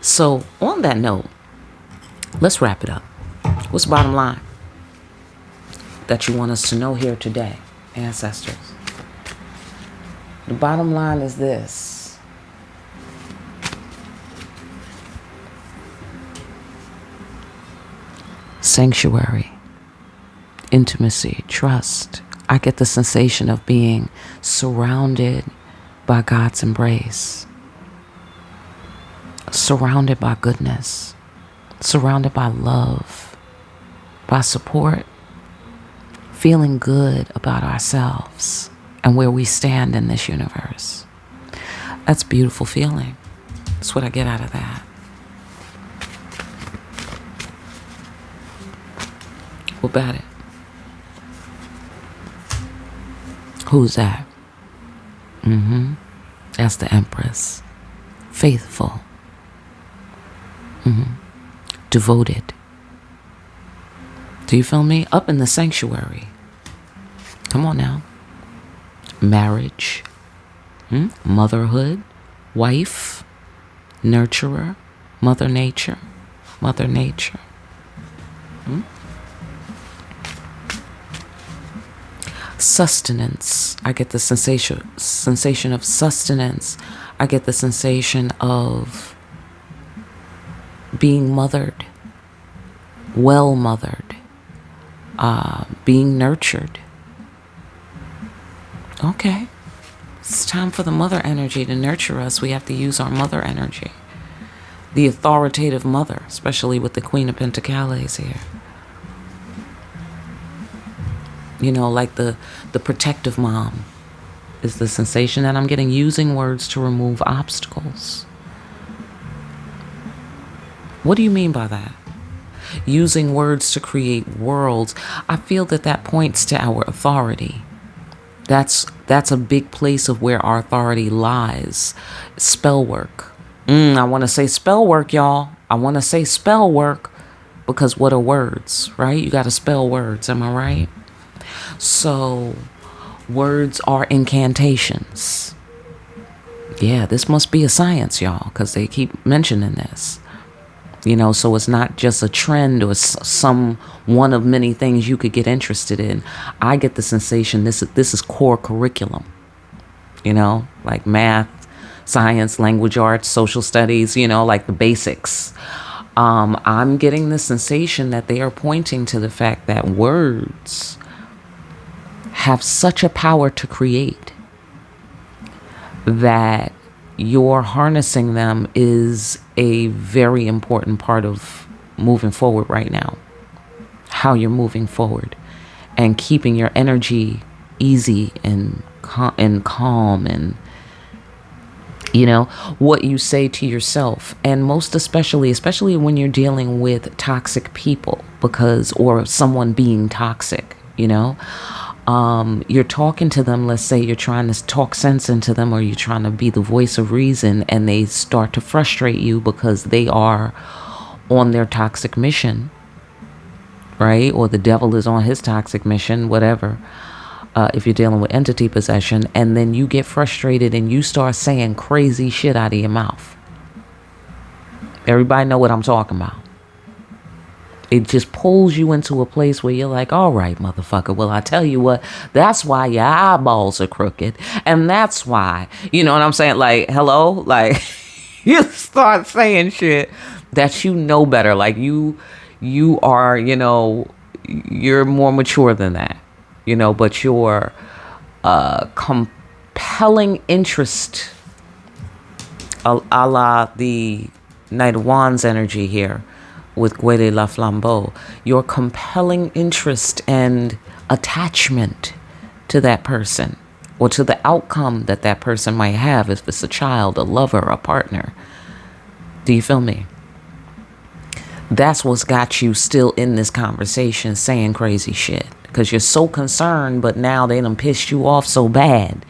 So, on that note, let's wrap it up. What's the bottom line that you want us to know here today, ancestors? The bottom line is this. sanctuary, intimacy, trust. I get the sensation of being surrounded by God's embrace, surrounded by goodness, surrounded by love, by support, feeling good about ourselves and where we stand in this universe. That's a beautiful feeling. That's what I get out of that. What about it? Who's that? That's the Empress. Faithful. Devoted. Do you feel me? Up in the sanctuary. Come on now. Marriage. Motherhood. Wife. Nurturer. Mother Nature. Mother Nature. Sustenance. I get the sensation of sustenance. I get the sensation of being mothered, well mothered, being nurtured. Okay, it's time for the mother energy to nurture us. We have to use our mother energy, the authoritative mother, especially with the Queen of Pentacles here. You know, like the protective mom is the sensation that I'm getting, using words to remove obstacles. What do you mean by that? Using words to create worlds. I feel that points to our authority. That's a big place of where our authority lies. Spell work. I want to say spell work, y'all. I want to say spell work because what are words, right? You got to spell words. Am I right? So words are incantations. Yeah, this must be a science, y'all, because they keep mentioning this. You know, so it's not just a trend or some one of many things you could get interested in. I get the sensation this is core curriculum. You know, like math, science, language arts, social studies, you know, like the basics. I'm getting the sensation that they are pointing to the fact that words have such a power to create that your harnessing them is a very important part of moving forward right now. How you're moving forward and keeping your energy easy and calm, and you know what you say to yourself, and most especially when you're dealing with toxic people, or someone being toxic, you know. You're talking to them, let's say you're trying to talk sense into them, or you're trying to be the voice of reason, and they start to frustrate you because they are on their toxic mission, right? Or the devil is on his toxic mission, whatever. If you're dealing with entity possession, and then you get frustrated and you start saying crazy shit out of your mouth. Everybody know what I'm talking about. It just pulls you into a place where you're like, all right, motherfucker. Well, I tell you what, that's why your eyeballs are crooked. And that's why, you know what I'm saying? Like, hello? Like, you start saying shit that you know better. Like, you are, you know, you're more mature than that, you know, but your compelling interest, a la the Knight of Wands energy here, with Guede La Flambeau, your compelling interest and attachment to that person, or to the outcome that person might have, if it's a child, a lover, a partner. Do you feel me? That's what's got you still in this conversation saying crazy shit, because you're so concerned, but now they done pissed you off so bad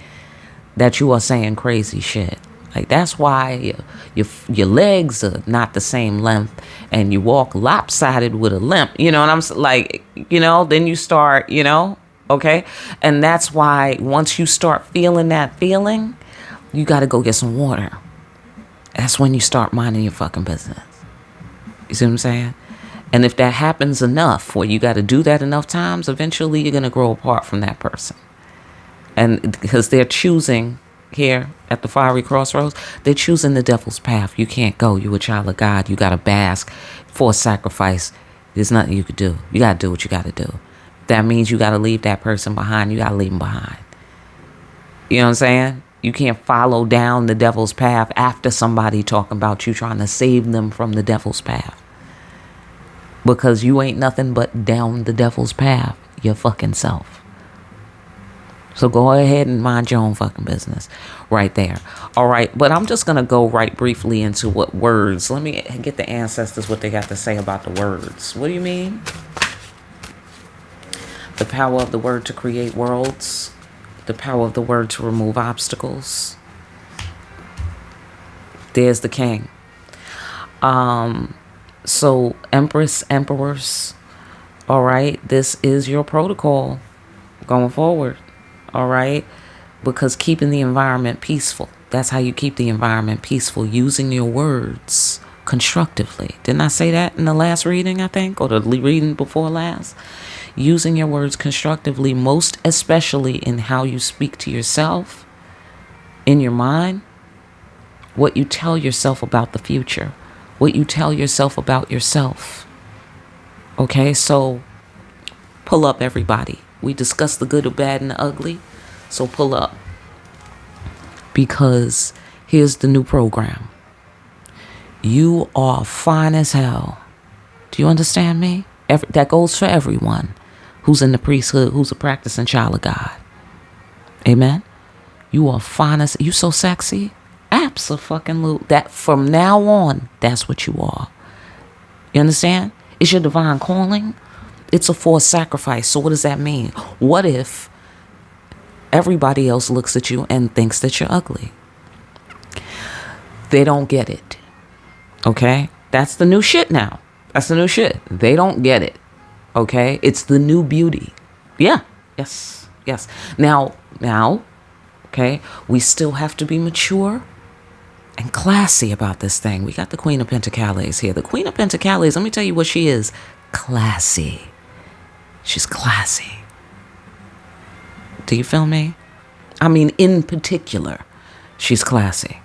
that you are saying crazy shit. Like, that's why your legs are not the same length, and you walk lopsided with a limp. You know what I'm saying? Like, you know, then you start, you know, okay? And that's why once you start feeling that feeling, you got to go get some water. That's when you start minding your fucking business. You see what I'm saying? And if that happens enough, or you got to do that enough times, eventually you're going to grow apart from that person. And because they're choosing... here at the fiery crossroads, they're choosing the devil's path. You can't go. You're a child of God. You got to bask for sacrifice There's nothing you could do. You got to do what you got to do. That means you got to leave that person behind. You got to leave them behind. You know what I'm saying? You can't follow down the devil's path after somebody talking about you trying to save them from the devil's path. Because you ain't nothing but down the devil's path, your fucking self. So go ahead and mind your own fucking business right there. All right. But I'm just going to go right briefly into what words. Let me get the ancestors what they got to say about the words. What do you mean? The power of the word to create worlds. The power of the word to remove obstacles. There's the king. So empress, emperors. All right. This is your protocol going forward. All right. Because keeping the environment peaceful. That's how you keep the environment peaceful. Using your words constructively. Didn't I say that in the last reading, I think? Or the reading before last? Using your words constructively, most especially in how you speak to yourself, in your mind, what you tell yourself about the future, what you tell yourself about yourself. Okay, so pull up, everybody. We discussed the good, the bad, and the ugly. So pull up. Because here's the new program. You are fine as hell. Do you understand me? That goes for everyone who's in the priesthood, who's a practicing child of God. Amen. You are fine as, you so sexy. Abso-fucking-lute. That from now on, that's what you are. You understand? It's your divine calling. It's a forced sacrifice. So what does that mean? What if everybody else looks at you and thinks that you're ugly? They don't get it. Okay? That's the new shit now. That's the new shit. They don't get it. Okay? It's the new beauty. Yeah. Yes. Yes. Now, okay, we still have to be mature and classy about this thing. We got the Queen of Pentacles here. The Queen of Pentacles, let me tell you what she is. Classy. She's classy. Do you feel me? I mean, in particular, she's classy.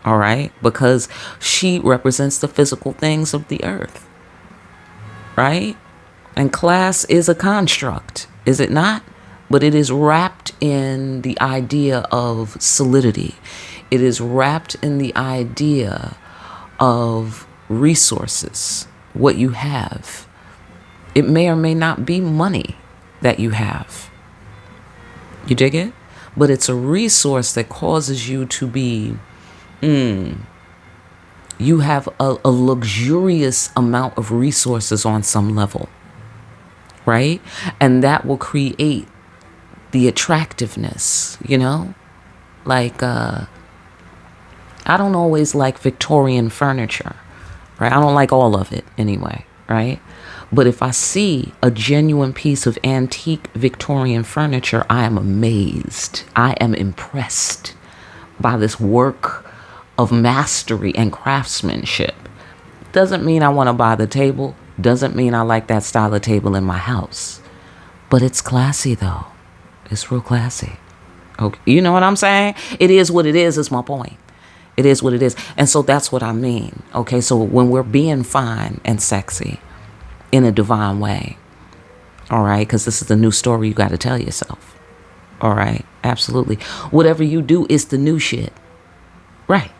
All right? Because she represents the physical things of the earth. Right? And class is a construct, is it not? But it is wrapped in the idea of solidity. It is wrapped in the idea of resources, what you have. It may or may not be money that you have. You dig it? But it's a resource that causes you to be, you have a luxurious amount of resources on some level, right? And that will create the attractiveness, you know? Like, I don't always like Victorian furniture, right? I don't like all of it anyway, right? But if I see a genuine piece of antique Victorian furniture, I am amazed. I am impressed by this work of mastery and craftsmanship. Doesn't mean I want to buy the table. Doesn't mean I like that style of table in my house. But it's classy, though. It's real classy. Okay, you know what I'm saying? It is what it is my point. It is what it is. And so that's what I mean. Okay, so when we're being fine and sexy in a divine way, all right, because this is the new story you got to tell yourself. All right, absolutely. Whatever you do is the new shit. Right,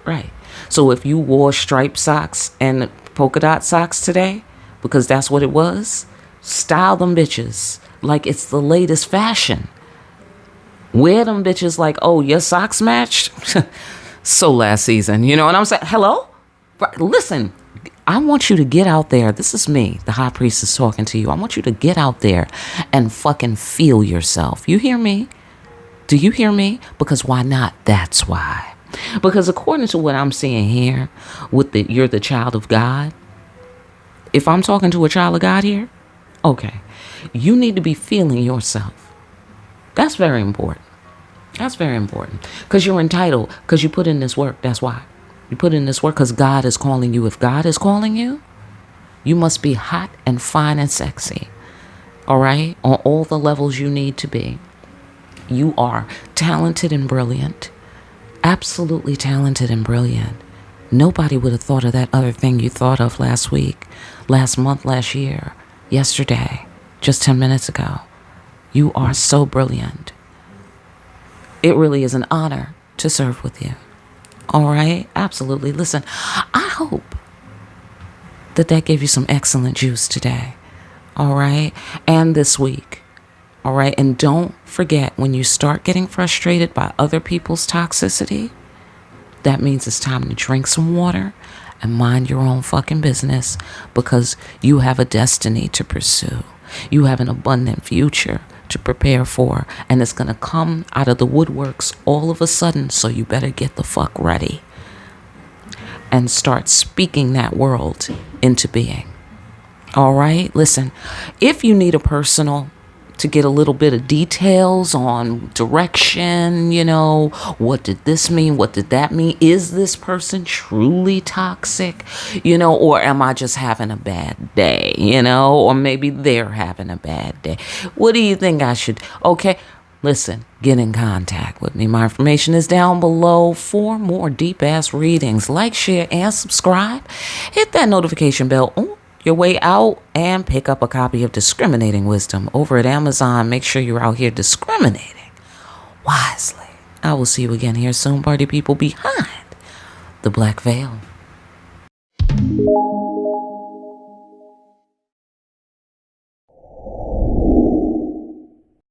right. So if you wore striped socks and polka dot socks today, because that's what it was, style them bitches like it's the latest fashion. Wear them bitches like, oh, your socks matched? So last season, you know what I'm saying? Hello? Listen, I want you to get out there. This is me, the high priestess talking to you. I want you to get out there and fucking feel yourself. You hear me? Do you hear me? Because why not? That's why. Because according to what I'm seeing here, with you're the child of God. If I'm talking to a child of God here, okay, you need to be feeling yourself. That's very important. That's very important. Because you're entitled. Because you put in this work. That's why. You put in this work because God is calling you. If God is calling you, you must be hot and fine and sexy. All right? On all the levels you need to be. You are talented and brilliant. Absolutely talented and brilliant. Nobody would have thought of that other thing you thought of last week, last month, last year, yesterday, just 10 minutes ago. You are so brilliant. It really is an honor to serve with you. All right? Absolutely. Listen, I hope that gave you some excellent juice today. All right? And this week. All right? And don't forget, when you start getting frustrated by other people's toxicity, that means it's time to drink some water and mind your own fucking business, because you have a destiny to pursue. You have an abundant future to prepare for, and it's going to come out of the woodworks all of a sudden, so you better get the fuck ready and start speaking that world into being. All right? Listen, if you need a personal to get a little bit of details on direction, what did this mean? What did that mean? Is this person truly toxic? Or am I just having a bad day? Or maybe they're having a bad day. What do you think I should? Okay, listen, get in contact with me. My information is down below for more deep ass readings. Like, share, and subscribe. Hit that notification bell on your way out, and pick up a copy of Discriminating Wisdom over at Amazon. Make sure you're out here discriminating wisely. I will see you again here soon, party people behind the black veil.